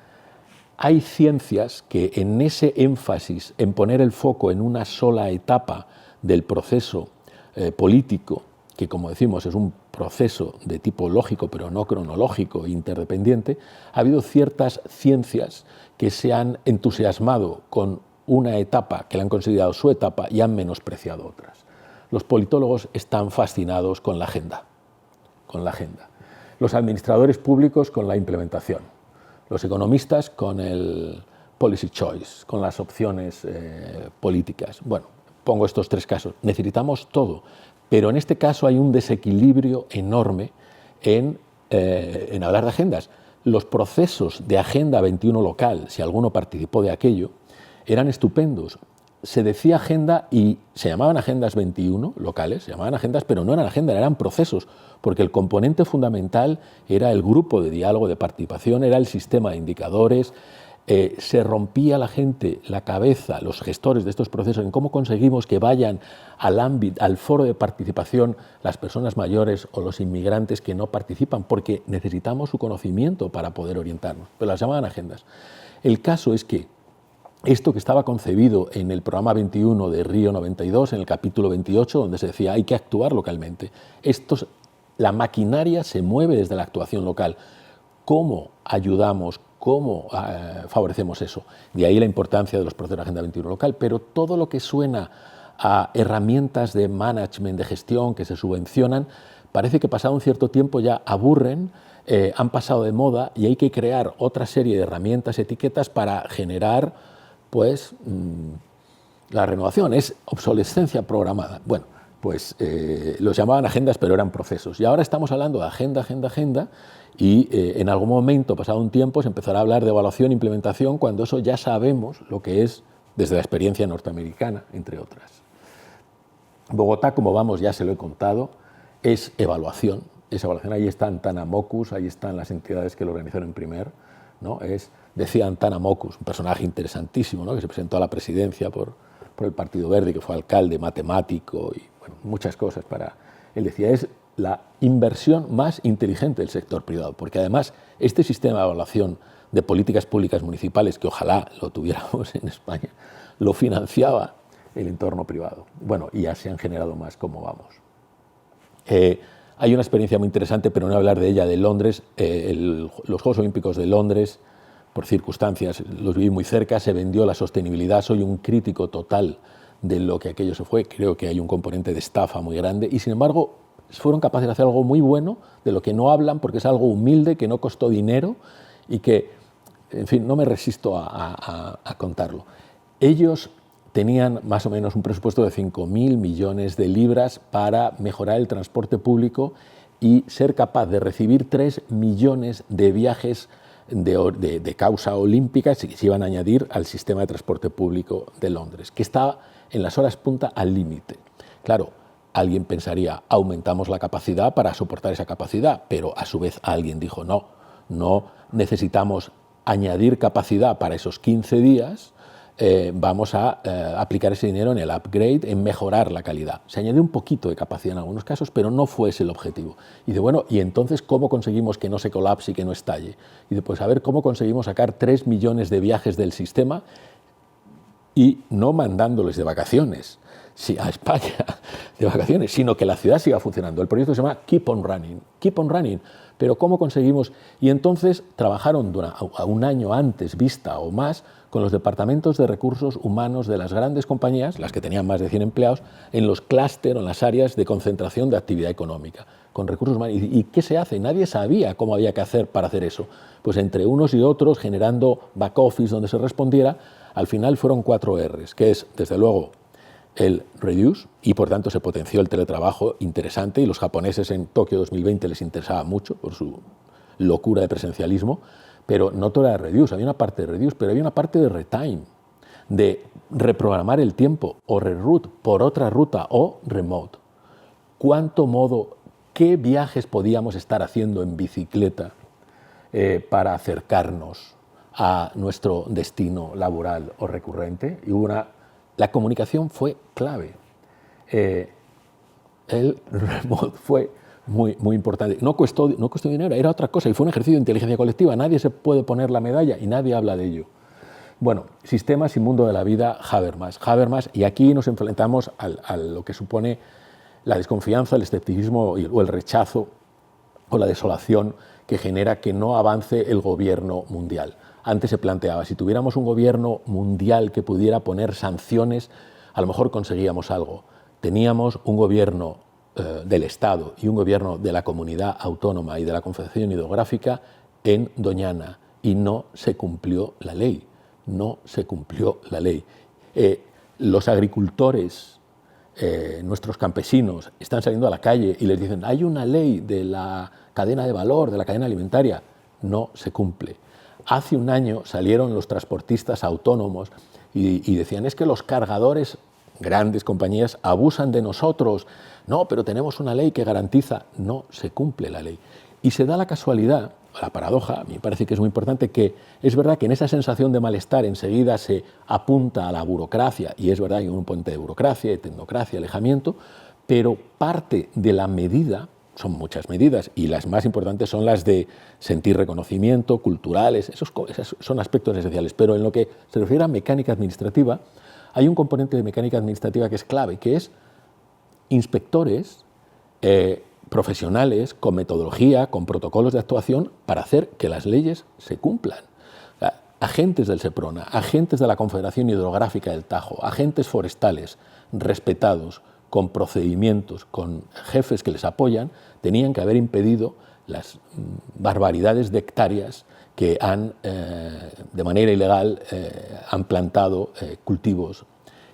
Hay ciencias que en ese énfasis en poner el foco en una sola etapa del proceso político, que como decimos es un proceso de tipo lógico pero no cronológico, interdependiente, ha habido ciertas ciencias que se han entusiasmado con una etapa, que la han considerado su etapa, y han menospreciado otras. Los politólogos están fascinados con la agenda. Los administradores públicos con la implementación. los economistas con el policy choice, con las opciones políticas. Bueno, pongo estos tres casos. Necesitamos todo, pero en este caso hay un desequilibrio enorme en hablar de agendas. Los procesos de Agenda 21 local, si alguno participó de aquello, eran estupendos. Se decía agenda y se llamaban agendas 21 locales, se llamaban agendas, pero no eran agendas, eran procesos, porque el componente fundamental era el grupo de diálogo, de participación, era el sistema de indicadores. Se rompía la gente, la cabeza, los gestores de estos procesos, en cómo conseguimos que vayan al ámbito, al foro de participación las personas mayores o los inmigrantes que no participan, porque necesitamos su conocimiento para poder orientarnos. Pero las llamaban agendas. El caso es que esto que estaba concebido en el programa 21 de Río 92, en el capítulo 28, donde se decía hay que actuar localmente, la maquinaria se mueve desde la actuación local. ¿Cómo ayudamos? ¿Cómo favorecemos eso? De ahí la importancia de los procesos de Agenda 21 local, pero todo lo que suena a herramientas de management, de gestión que se subvencionan, parece que pasado un cierto tiempo ya aburren, han pasado de moda y hay que crear otra serie de herramientas, etiquetas para generar pues la renovación. Es obsolescencia programada. Bueno, pues los llamaban agendas, pero eran procesos. Y ahora estamos hablando de agenda, y en algún momento, pasado un tiempo, se empezará a hablar de evaluación e implementación, cuando eso ya sabemos lo que es desde la experiencia norteamericana, entre otras. Bogotá, como vamos, ya se lo he contado, es evaluación. Ahí está Antana Mockus, ahí están las entidades que lo organizaron en primer, ¿no? Decía Antana Mockus, un personaje interesantísimo, ¿no? Que se presentó a la presidencia por el Partido Verde, que fue alcalde, matemático y bueno, muchas cosas para... Él decía, es la inversión más inteligente del sector privado, porque además este sistema de evaluación de políticas públicas municipales, que ojalá lo tuviéramos en España, lo financiaba el entorno privado. Bueno, y ya se han generado más, como vamos. Hay una experiencia muy interesante, pero no voy a hablar de ella, de Londres. Los Juegos Olímpicos de Londres, por circunstancias, los viví muy cerca, se vendió la sostenibilidad, soy un crítico total de lo que aquello se fue, creo que hay un componente de estafa muy grande y sin embargo fueron capaces de hacer algo muy bueno, de lo que no hablan porque es algo humilde, que no costó dinero y que, en fin, no me resisto a contarlo. Ellos tenían más o menos un presupuesto de 5.000 millones de libras para mejorar el transporte público y ser capaz de recibir 3 millones de viajes de causa olímpica que se iban a añadir al sistema de transporte público de Londres, que estaba en las horas punta al límite. Claro, alguien pensaría, aumentamos la capacidad para soportar esa capacidad, pero a su vez alguien dijo, no necesitamos añadir capacidad para esos 15 días, vamos a aplicar ese dinero en el upgrade, en mejorar la calidad. Se añadió un poquito de capacidad en algunos casos, pero no fue ese el objetivo. Y dice, bueno, ¿y entonces cómo conseguimos que no se colapse y que no estalle? Y dice, pues a ver cómo conseguimos sacar 3 millones de viajes del sistema y no mandándoles de vacaciones a España de vacaciones, sino que la ciudad siga funcionando. El proyecto se llama Keep on Running. Pero ¿cómo conseguimos? Y entonces trabajaron a un año antes, vista o más, con los departamentos de recursos humanos de las grandes compañías, las que tenían más de 100 empleados, en los clústeres o en las áreas de concentración de actividad económica, con recursos humanos. ¿Y qué se hace? Nadie sabía cómo había que hacer para hacer eso. Pues entre unos y otros, generando back office donde se respondiera, al final fueron 4 Rs, que es, desde luego, el reduce, y por tanto se potenció el teletrabajo interesante, y los japoneses en Tokio 2020 les interesaba mucho por su locura de presencialismo, pero no todo era reduce, había una parte de reduce, pero había una parte de retime, de reprogramar el tiempo, o reroute por otra ruta, o remote. ¿Qué viajes podíamos estar haciendo en bicicleta para acercarnos a nuestro destino laboral o recurrente? Y la comunicación fue clave. El remote fue muy importante. No costó dinero, era otra cosa y fue un ejercicio de inteligencia colectiva. Nadie se puede poner la medalla y nadie habla de ello. Bueno, sistemas y mundo de la vida, Habermas, y aquí nos enfrentamos a lo que supone la desconfianza, el escepticismo o el rechazo o la desolación que genera que no avance el gobierno mundial. Antes se planteaba, si tuviéramos un gobierno mundial que pudiera poner sanciones, a lo mejor conseguíamos algo. Teníamos un gobierno del Estado y un gobierno de la comunidad autónoma y de la Confederación Hidrográfica en Doñana y no se cumplió la ley. No se cumplió la ley. Los agricultores, nuestros campesinos, están saliendo a la calle y les dicen, hay una ley de la cadena de valor, de la cadena alimentaria. No se cumple. Hace un año salieron los transportistas autónomos y decían, es que los cargadores, grandes compañías, abusan de nosotros. No, pero tenemos una ley que garantiza. No se cumple la ley. Y se da la casualidad, la paradoja, a mí me parece que es muy importante, que es verdad que en esa sensación de malestar enseguida se apunta a la burocracia, y es verdad que hay un puente de burocracia, de tecnocracia, alejamiento, pero parte de la medida, son muchas medidas, y las más importantes son las de sentir reconocimiento, culturales, esos son aspectos esenciales, pero en lo que se refiere a mecánica administrativa, hay un componente de mecánica administrativa que es clave, que es inspectores profesionales, con metodología, con protocolos de actuación para hacer que las leyes se cumplan. Agentes del SEPRONA, agentes de la Confederación Hidrográfica del Tajo, agentes forestales respetados, con procedimientos, con jefes que les apoyan, tenían que haber impedido las barbaridades de hectáreas que han, de manera ilegal, han plantado cultivos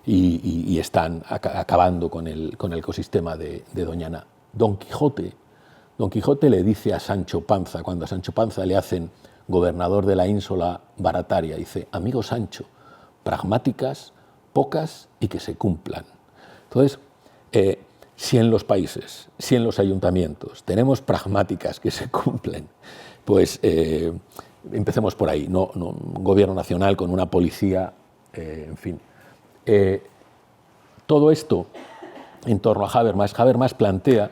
y están acabando con el ecosistema de Doñana. Don Quijote le dice a Sancho Panza, cuando a Sancho Panza le hacen gobernador de la ínsula Barataria, dice, amigo Sancho, pragmáticas, pocas y que se cumplan. Entonces, si en los países, si en los ayuntamientos tenemos pragmáticas que se cumplen, pues empecemos por ahí, no un gobierno nacional con una policía, en fin. Todo esto en torno a Habermas. Habermas plantea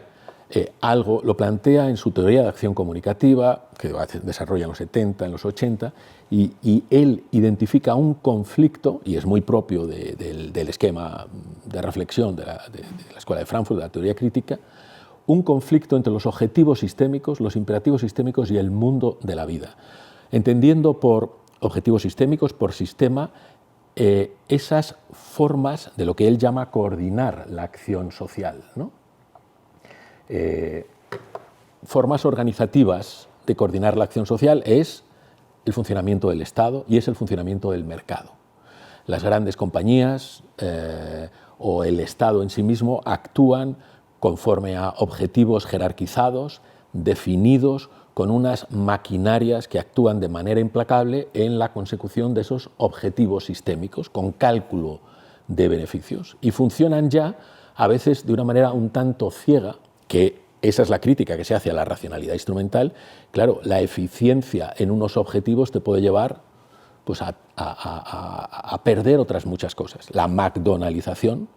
algo, lo plantea en su teoría de acción comunicativa, que desarrolla en los 70, en los 80, y él identifica un conflicto, y es muy propio del esquema de reflexión de la Escuela de Frankfurt, de la teoría crítica, un conflicto entre los objetivos sistémicos, los imperativos sistémicos y el mundo de la vida, entendiendo por objetivos sistémicos, por sistema, esas formas de lo que él llama coordinar la acción social, ¿no? Formas organizativas de coordinar la acción social es el funcionamiento del Estado y es el funcionamiento del mercado. Las grandes compañías o el Estado en sí mismo actúan conforme a objetivos jerarquizados, definidos, con unas maquinarias que actúan de manera implacable en la consecución de esos objetivos sistémicos, con cálculo de beneficios, y funcionan ya a veces de una manera un tanto ciega, que esa es la crítica que se hace a la racionalidad instrumental. Claro, la eficiencia en unos objetivos te puede llevar pues, a perder otras muchas cosas. La McDonaldización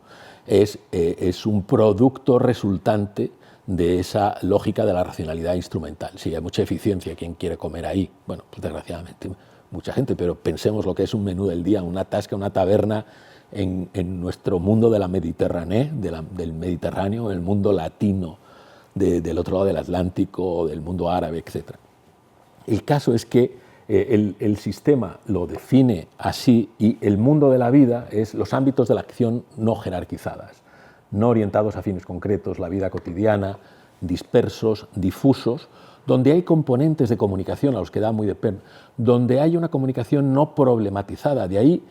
es un producto resultante de esa lógica de la racionalidad instrumental. Sí, hay mucha eficiencia, ¿quién quiere comer ahí? Bueno, pues desgraciadamente mucha gente, pero pensemos lo que es un menú del día, una tasca, una taberna en nuestro mundo de la Mediterránea, del Mediterráneo, el mundo latino, del otro lado del Atlántico, del mundo árabe, etc. El caso es que el sistema lo define así, y el mundo de la vida es los ámbitos de la acción no jerarquizadas, no orientados a fines concretos, la vida cotidiana, dispersos, difusos, donde hay componentes de comunicación a los que da muy de pena, donde hay una comunicación no problematizada, de ahí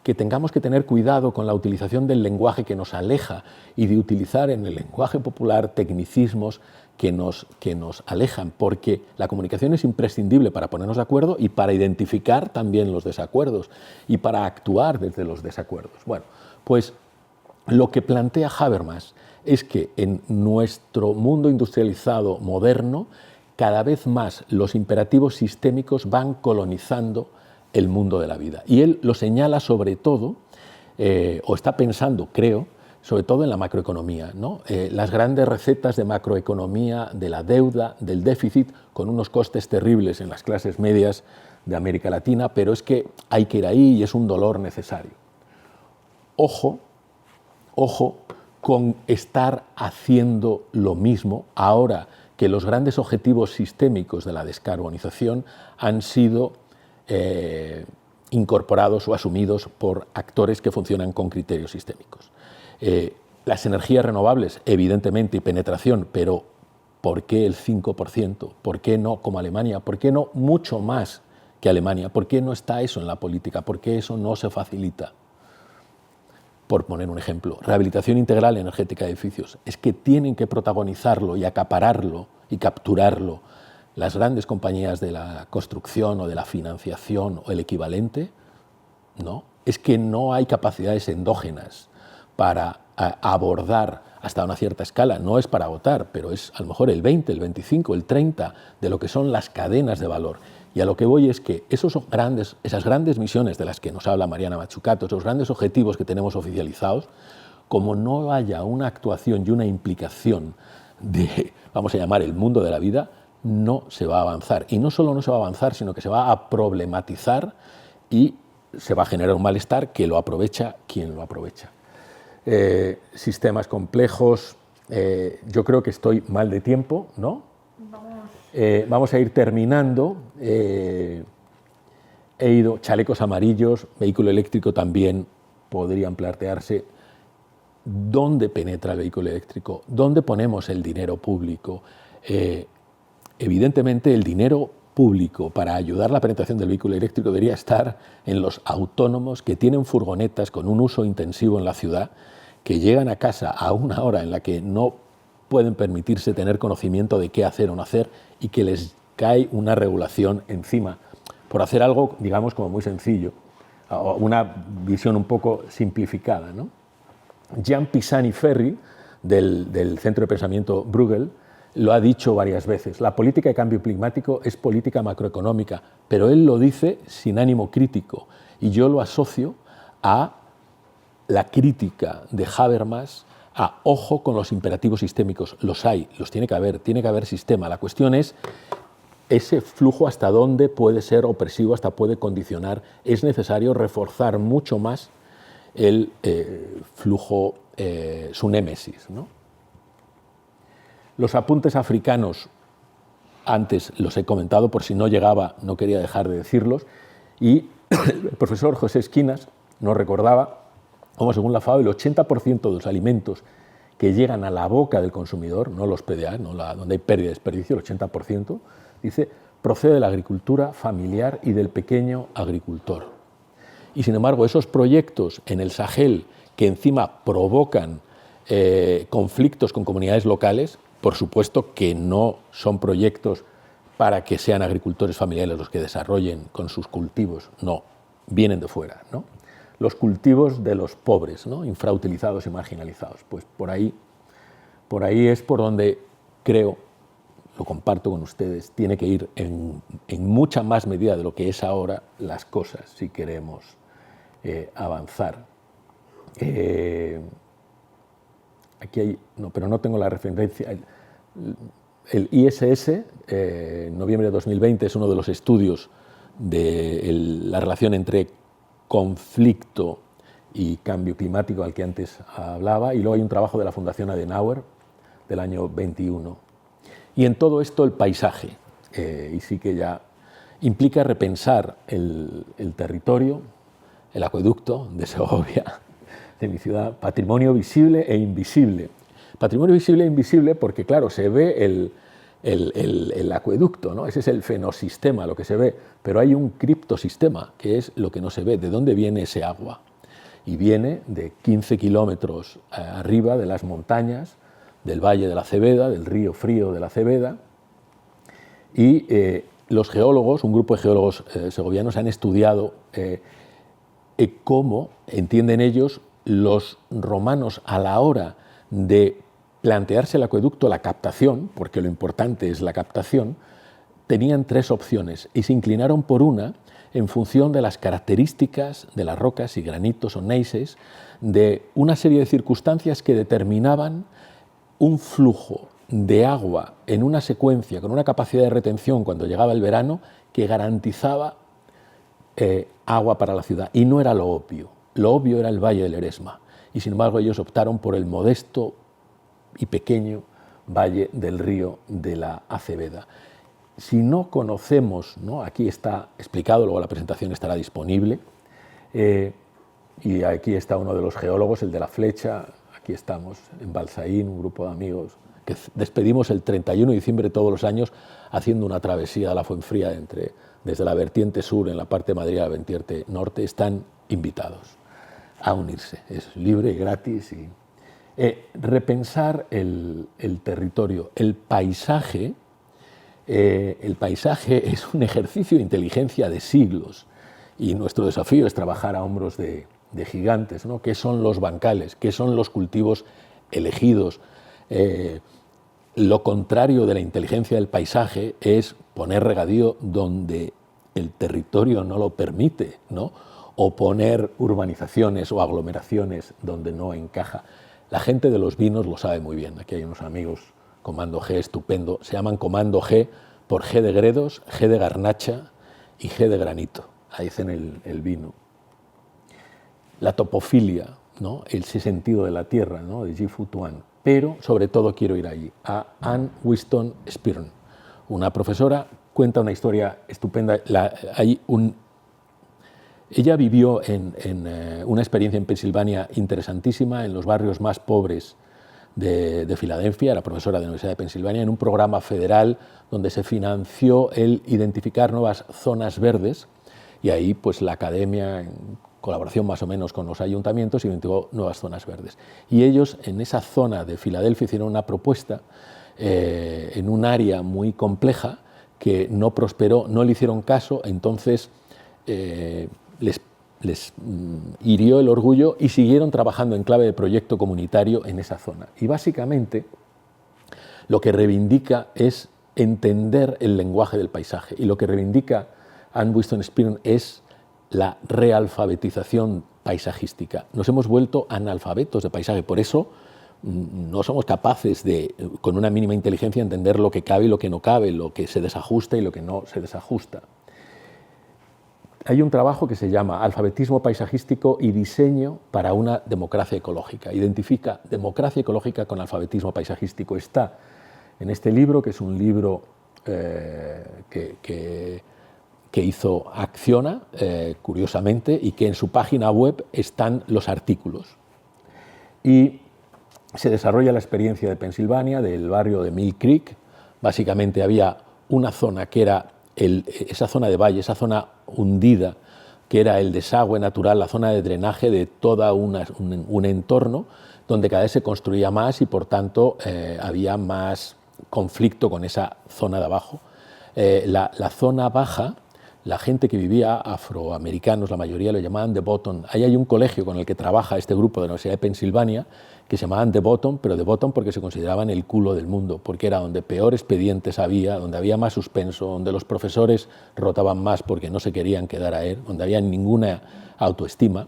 que tengamos que tener cuidado con la utilización del lenguaje que nos aleja y de utilizar en el lenguaje popular tecnicismos que nos alejan, porque la comunicación es imprescindible para ponernos de acuerdo y para identificar también los desacuerdos y para actuar desde los desacuerdos. Bueno, pues lo que plantea Habermas es que en nuestro mundo industrializado moderno cada vez más los imperativos sistémicos van colonizando el mundo de la vida. Y él lo señala sobre todo, o está pensando, creo, sobre todo en la macroeconomía, ¿no? Las grandes recetas de macroeconomía, de la deuda, del déficit, con unos costes terribles en las clases medias de América Latina, pero es que hay que ir ahí y es un dolor necesario. Ojo con estar haciendo lo mismo ahora que los grandes objetivos sistémicos de la descarbonización han sido incorporados o asumidos por actores que funcionan con criterios sistémicos. Las energías renovables, evidentemente, y penetración, pero ¿por qué el 5%? ¿Por qué no como Alemania? ¿Por qué no mucho más que Alemania. ¿Por qué no está eso en la política? ¿Por qué eso no se facilita? Por poner un ejemplo, rehabilitación integral energética de edificios. Es que tienen que protagonizarlo y acapararlo y capturarlo las grandes compañías de la construcción o de la financiación o el equivalente. No, es que no hay capacidades endógenas para abordar hasta una cierta escala. No es para agotar, pero es a lo mejor el 20, el 25, el 30 de lo que son las cadenas de valor. Y a lo que voy es que esas grandes misiones de las que nos habla Mariana Mazzucato, esos grandes objetivos que tenemos oficializados, como no haya una actuación y una implicación de, vamos a llamar, el mundo de la vida, no se va a avanzar. Y no solo no se va a avanzar, sino que se va a problematizar y se va a generar un malestar que lo aprovecha quien lo aprovecha. Sistemas complejos, yo creo que estoy mal de tiempo, ¿no? Vamos a ir terminando. He ido, chalecos amarillos, vehículo eléctrico también podrían plantearse. ¿Dónde penetra el vehículo eléctrico? ¿Dónde ponemos el dinero público? Evidentemente el dinero público para ayudar a la penetración del vehículo eléctrico debería estar en los autónomos que tienen furgonetas con un uso intensivo en la ciudad, que llegan a casa a una hora en la que no pueden permitirse tener conocimiento de qué hacer o no hacer y que les cae una regulación encima por hacer algo, digamos, como muy sencillo, o una visión un poco simplificada, ¿no? Jean Pisani-Ferry, del Centro de Pensamiento Bruegel, lo ha dicho varias veces. La política de cambio climático es política macroeconómica, pero él lo dice sin ánimo crítico. Y yo lo asocio a la crítica de Habermas a ojo con los imperativos sistémicos. Los hay, los tiene que haber sistema. La cuestión es ese flujo hasta dónde puede ser opresivo, hasta puede condicionar. Es necesario reforzar mucho más el flujo, su némesis, ¿no? Los apuntes africanos, antes los he comentado, por si no llegaba, no quería dejar de decirlos, y el profesor José Esquinas nos recordaba cómo, según la FAO, el 80% de los alimentos que llegan a la boca del consumidor, no los PDA, no donde hay pérdida de desperdicio, el 80%, dice, procede de la agricultura familiar y del pequeño agricultor. Y sin embargo, esos proyectos en el Sahel que encima provocan conflictos con comunidades locales, por supuesto que no son proyectos para que sean agricultores familiares los que desarrollen con sus cultivos, no, vienen de fuera, ¿no? Los cultivos de los pobres, ¿no? Infrautilizados y marginalizados. Pues por ahí es por donde creo, lo comparto con ustedes, tiene que ir en mucha más medida de lo que es ahora las cosas si queremos avanzar. Aquí hay, no, pero no tengo la referencia. El ISS, en noviembre de 2020, es uno de los estudios de la relación entre conflicto y cambio climático al que antes hablaba, y luego hay un trabajo de la Fundación Adenauer del año 21. Y en todo esto el paisaje, y sí que ya implica repensar el territorio, el acueducto de Segovia, de mi ciudad, patrimonio visible e invisible. Patrimonio visible e invisible porque, claro, se ve el acueducto, ¿no? Ese es el fenosistema, lo que se ve, pero hay un criptosistema, que es lo que no se ve. ¿De dónde viene ese agua? Y viene de 15 kilómetros arriba de las montañas, del Valle de la Cebeda, del río Frío de la Cebeda, y los geólogos, un grupo de geólogos segovianos, han estudiado cómo entienden ellos los romanos a la hora de plantearse el acueducto, la captación, porque lo importante es la captación, tenían tres opciones y se inclinaron por una en función de las características de las rocas y granitos o gneisses, de una serie de circunstancias que determinaban un flujo de agua en una secuencia con una capacidad de retención cuando llegaba el verano que garantizaba agua para la ciudad. Y no era lo obvio. Lo obvio era el Valle del Eresma. Y sin embargo ellos optaron por el modesto y pequeño Valle del Río de la Acebeda. Si no conocemos, ¿no? Aquí está explicado, luego la presentación estará disponible, y aquí está uno de los geólogos, el de la flecha, aquí estamos en Balsaín, un grupo de amigos que despedimos el 31 de diciembre todos los años haciendo una travesía a la Fuenfría desde la vertiente sur en la parte de Madrid a la vertiente norte. Están invitados a unirse. Es libre y gratis. Repensar el territorio, el paisaje. El paisaje es un ejercicio de inteligencia de siglos y nuestro desafío es trabajar a hombros de gigantes, ¿no? ¿Qué son los bancales? ¿Qué son los cultivos elegidos? Lo contrario de la inteligencia del paisaje es poner regadío donde el territorio no lo permite, ¿no? O poner urbanizaciones o aglomeraciones donde no encaja. La gente de los vinos lo sabe muy bien. Aquí hay unos amigos, Comando G, estupendo. Se llaman Comando G por G de Gredos, G de Garnacha y G de Granito. Ahí dicen el vino. La topofilia, ¿no? Ese sentido de la tierra, ¿no? De G. Futuan. Pero sobre todo quiero ir allí, a Anne Whiston Spirn, una profesora, cuenta una historia estupenda. Ella vivió en una experiencia en Pensilvania interesantísima, en los barrios más pobres de Filadelfia, era profesora de la Universidad de Pensilvania, en un programa federal donde se financió el identificar nuevas zonas verdes, y ahí pues la academia, en colaboración más o menos con los ayuntamientos, identificó nuevas zonas verdes. Y ellos en esa zona de Filadelfia hicieron una propuesta en un área muy compleja que no prosperó, no le hicieron caso, entonces les hirió el orgullo y siguieron trabajando en clave de proyecto comunitario en esa zona. Y básicamente lo que reivindica es entender el lenguaje del paisaje, y lo que reivindica Anne Whiston Spirn es la realfabetización paisajística. Nos hemos vuelto analfabetos de paisaje, por eso no somos capaces de, con una mínima inteligencia, entender lo que cabe y lo que no cabe, lo que se desajusta y lo que no se desajusta. Hay un trabajo que se llama Alfabetismo paisajístico y diseño para una democracia ecológica. Identifica democracia ecológica con alfabetismo paisajístico. Está en este libro, que es un libro que hizo Acciona, curiosamente, y que en su página web están los artículos. Y se desarrolla la experiencia de Pensilvania, del barrio de Mill Creek. Básicamente había una zona que era esa zona de valle, esa zona hundida, que era el desagüe natural, la zona de drenaje de todo un entorno donde cada vez se construía más y por tanto había más conflicto con esa zona de abajo. La zona baja, la gente que vivía, afroamericanos, la mayoría lo llamaban The Bottom. Ahí hay un colegio con el que trabaja este grupo de la Universidad de Pensilvania que se llamaban The Bottom, pero The Bottom porque se consideraban el culo del mundo, porque era donde peor expedientes había, donde había más suspenso, donde los profesores rotaban más porque no se querían quedar a él, donde había ninguna autoestima.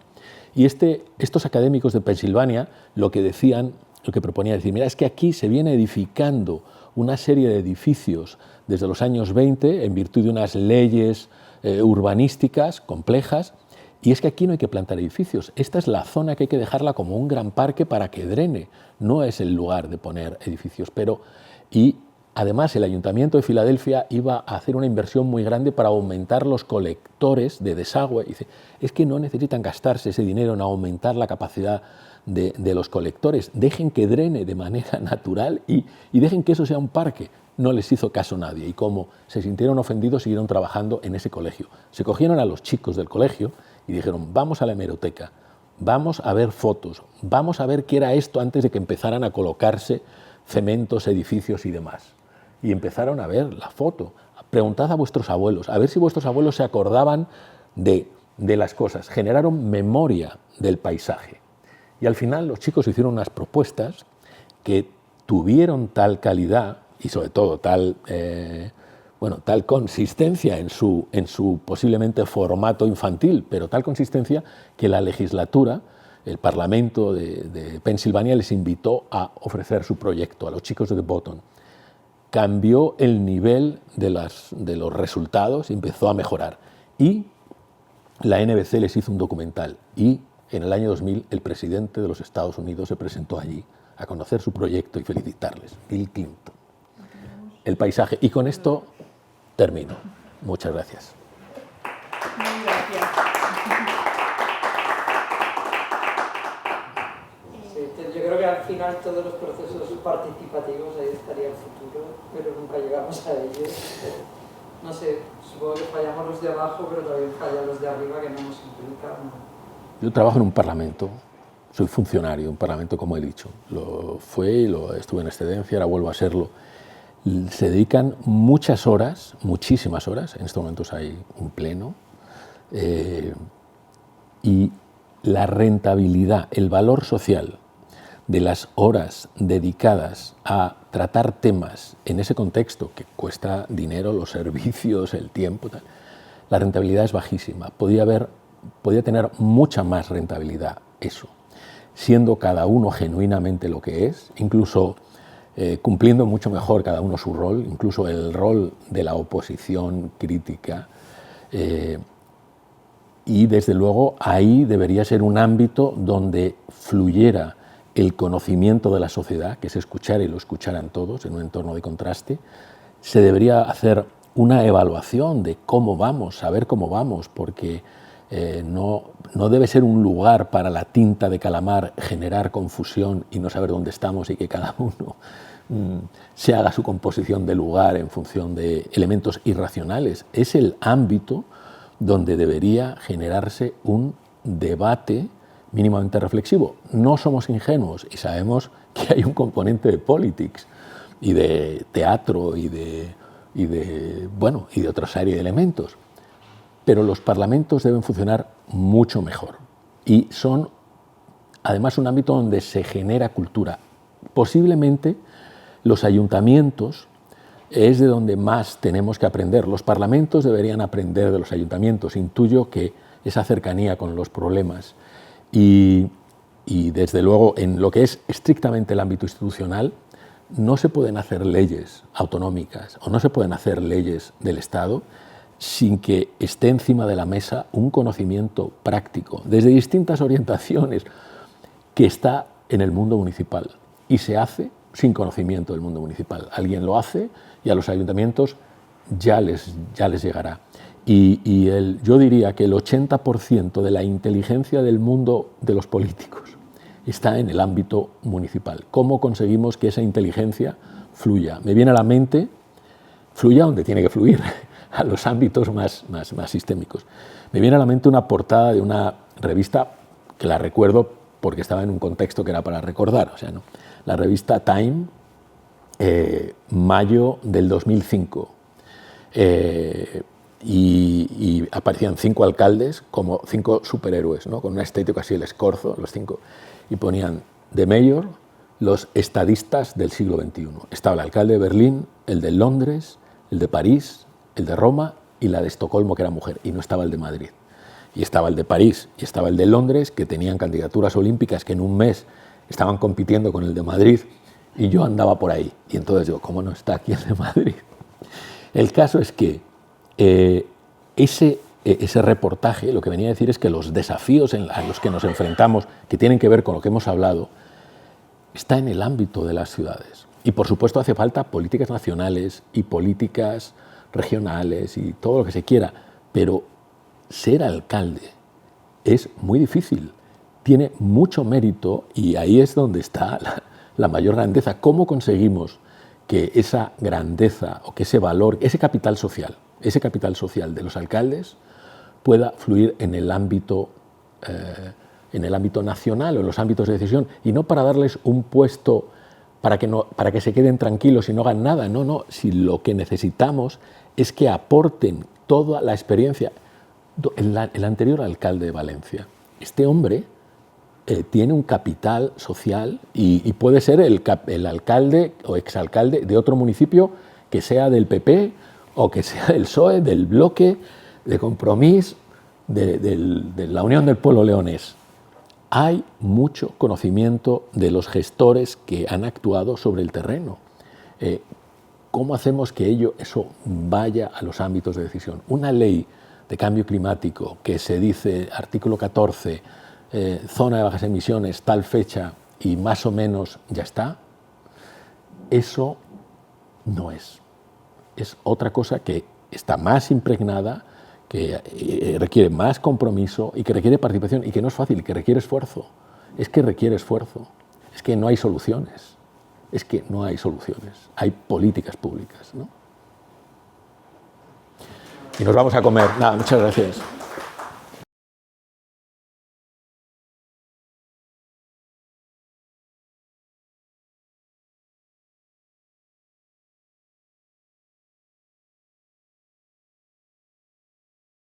Y estos académicos de Pensilvania lo que decían, lo que proponían es decir, mira, es que aquí se viene edificando una serie de edificios desde los años 20 en virtud de unas leyes urbanísticas complejas, y es que aquí no hay que plantar edificios. Esta es la zona que hay que dejarla como un gran parque para que drene, no es el lugar de poner edificios. Y además el Ayuntamiento de Filadelfia iba a hacer una inversión muy grande para aumentar los colectores de desagüe. Y dice, es que no necesitan gastarse ese dinero en aumentar la capacidad de los colectores, dejen que drene de manera natural y dejen que eso sea un parque. No les hizo caso nadie, y como se sintieron ofendidos siguieron trabajando en ese colegio. Se cogieron a los chicos del colegio y dijeron, vamos a la hemeroteca, vamos a ver fotos, vamos a ver qué era esto antes de que empezaran a colocarse cementos, edificios y demás. Y empezaron a ver la foto. Preguntad a vuestros abuelos, a ver si vuestros abuelos se acordaban de las cosas. Generaron memoria del paisaje. Y al final los chicos hicieron unas propuestas que tuvieron tal calidad y sobre todo tal consistencia en su posiblemente formato infantil, pero tal consistencia que la legislatura, el Parlamento de Pensilvania, les invitó a ofrecer su proyecto a los chicos de The Bottom. Cambió el nivel de los resultados y empezó a mejorar. Y la NBC les hizo un documental y en el año 2000 el presidente de los Estados Unidos se presentó allí a conocer su proyecto y felicitarles, Bill Clinton. El paisaje. Y con esto termino. Muchas gracias. Muy gracias. Sí, yo creo que final todos los procesos participativos, ahí estaría el futuro, pero nunca llegamos a ellos. No sé, supongo que fallamos los de abajo, pero también fallan los de arriba que no nos implican. Yo trabajo en un parlamento, soy funcionario de un parlamento, como he dicho. Lo fue, estuve en excedencia, ahora vuelvo a serlo. Se dedican muchas horas, muchísimas horas, en estos momentos hay un pleno, y la rentabilidad, el valor social de las horas dedicadas a tratar temas en ese contexto que cuesta dinero, los servicios, el tiempo, tal, la rentabilidad es bajísima. Podía tener mucha más rentabilidad eso, siendo cada uno genuinamente lo que es, incluso cumpliendo mucho mejor cada uno su rol, incluso el rol de la oposición crítica. Y desde luego ahí debería ser un ámbito donde fluyera el conocimiento de la sociedad, que se escuchara y lo escucharan todos en un entorno de contraste. Se debería hacer una evaluación de cómo vamos, saber cómo vamos, porque no debe ser un lugar para la tinta de calamar generar confusión y no saber dónde estamos y que cada uno se haga su composición de lugar en función de elementos irracionales. Es el ámbito donde debería generarse un debate mínimamente reflexivo. No somos ingenuos y sabemos que hay un componente de politics y de teatro y de otra serie de elementos. Pero los parlamentos deben funcionar mucho mejor y son además un ámbito donde se genera cultura. Posiblemente los ayuntamientos es de donde más tenemos que aprender. Los parlamentos deberían aprender de los ayuntamientos. Intuyo que esa cercanía con los problemas y desde luego en lo que es estrictamente el ámbito institucional no se pueden hacer leyes autonómicas o no se pueden hacer leyes del Estado sin que esté encima de la mesa un conocimiento práctico desde distintas orientaciones que está en el mundo municipal y se hace sin conocimiento del mundo municipal. Alguien lo hace y a los ayuntamientos ya les llegará. Yo diría que el 80% de la inteligencia del mundo de los políticos está en el ámbito municipal. ¿Cómo conseguimos que esa inteligencia fluya? Me viene a la mente, fluya donde tiene que fluir, a los ámbitos más sistémicos. Me viene a la mente una portada de una revista que la recuerdo porque estaba en un contexto que era para recordar, o sea, ¿no? La revista Time, mayo del 2005, y aparecían 5 alcaldes como 5 superhéroes, ¿no? Con una estética así, el escorzo, los 5, y ponían The Mayor, los estadistas del siglo XXI. Estaba el alcalde de Berlín, el de Londres, el de París, el de Roma y la de Estocolmo, que era mujer, y no estaba el de Madrid. Y estaba el de París y estaba el de Londres, que tenían candidaturas olímpicas que en un mes estaban compitiendo con el de Madrid, y yo andaba por ahí. Y entonces digo, ¿cómo no está aquí el de Madrid? El caso es que ese reportaje lo que venía a decir es que los desafíos a los que nos enfrentamos, que tienen que ver con lo que hemos hablado, está en el ámbito de las ciudades. Y por supuesto hace falta políticas nacionales y políticas regionales y todo lo que se quiera, pero ser alcalde es muy difícil, tiene mucho mérito y ahí es donde está la mayor grandeza. ¿Cómo conseguimos que esa grandeza o que ese valor, ese capital social de los alcaldes pueda fluir en el ámbito nacional o en los ámbitos de decisión, y no para darles un puesto para que se queden tranquilos y no hagan nada? No, si lo que necesitamos es que aporten toda la experiencia. El anterior alcalde de Valencia, este hombre tiene un capital social y puede ser el alcalde o exalcalde de otro municipio que sea del PP o que sea del PSOE, del Bloque, de Compromís, de la Unión del Pueblo Leonés. Hay mucho conocimiento de los gestores que han actuado sobre el terreno. ¿Cómo hacemos que eso vaya a los ámbitos de decisión? Una ley de cambio climático que se dice, artículo 14, zona de bajas emisiones, tal fecha y más o menos ya está, eso no es. Es otra cosa que está más impregnada, que requiere más compromiso y que requiere participación y que no es fácil, que requiere esfuerzo. Es que requiere esfuerzo. Es que no hay soluciones. Es que no hay soluciones. Hay políticas públicas, ¿no? Y nos vamos a comer. Nada, muchas gracias.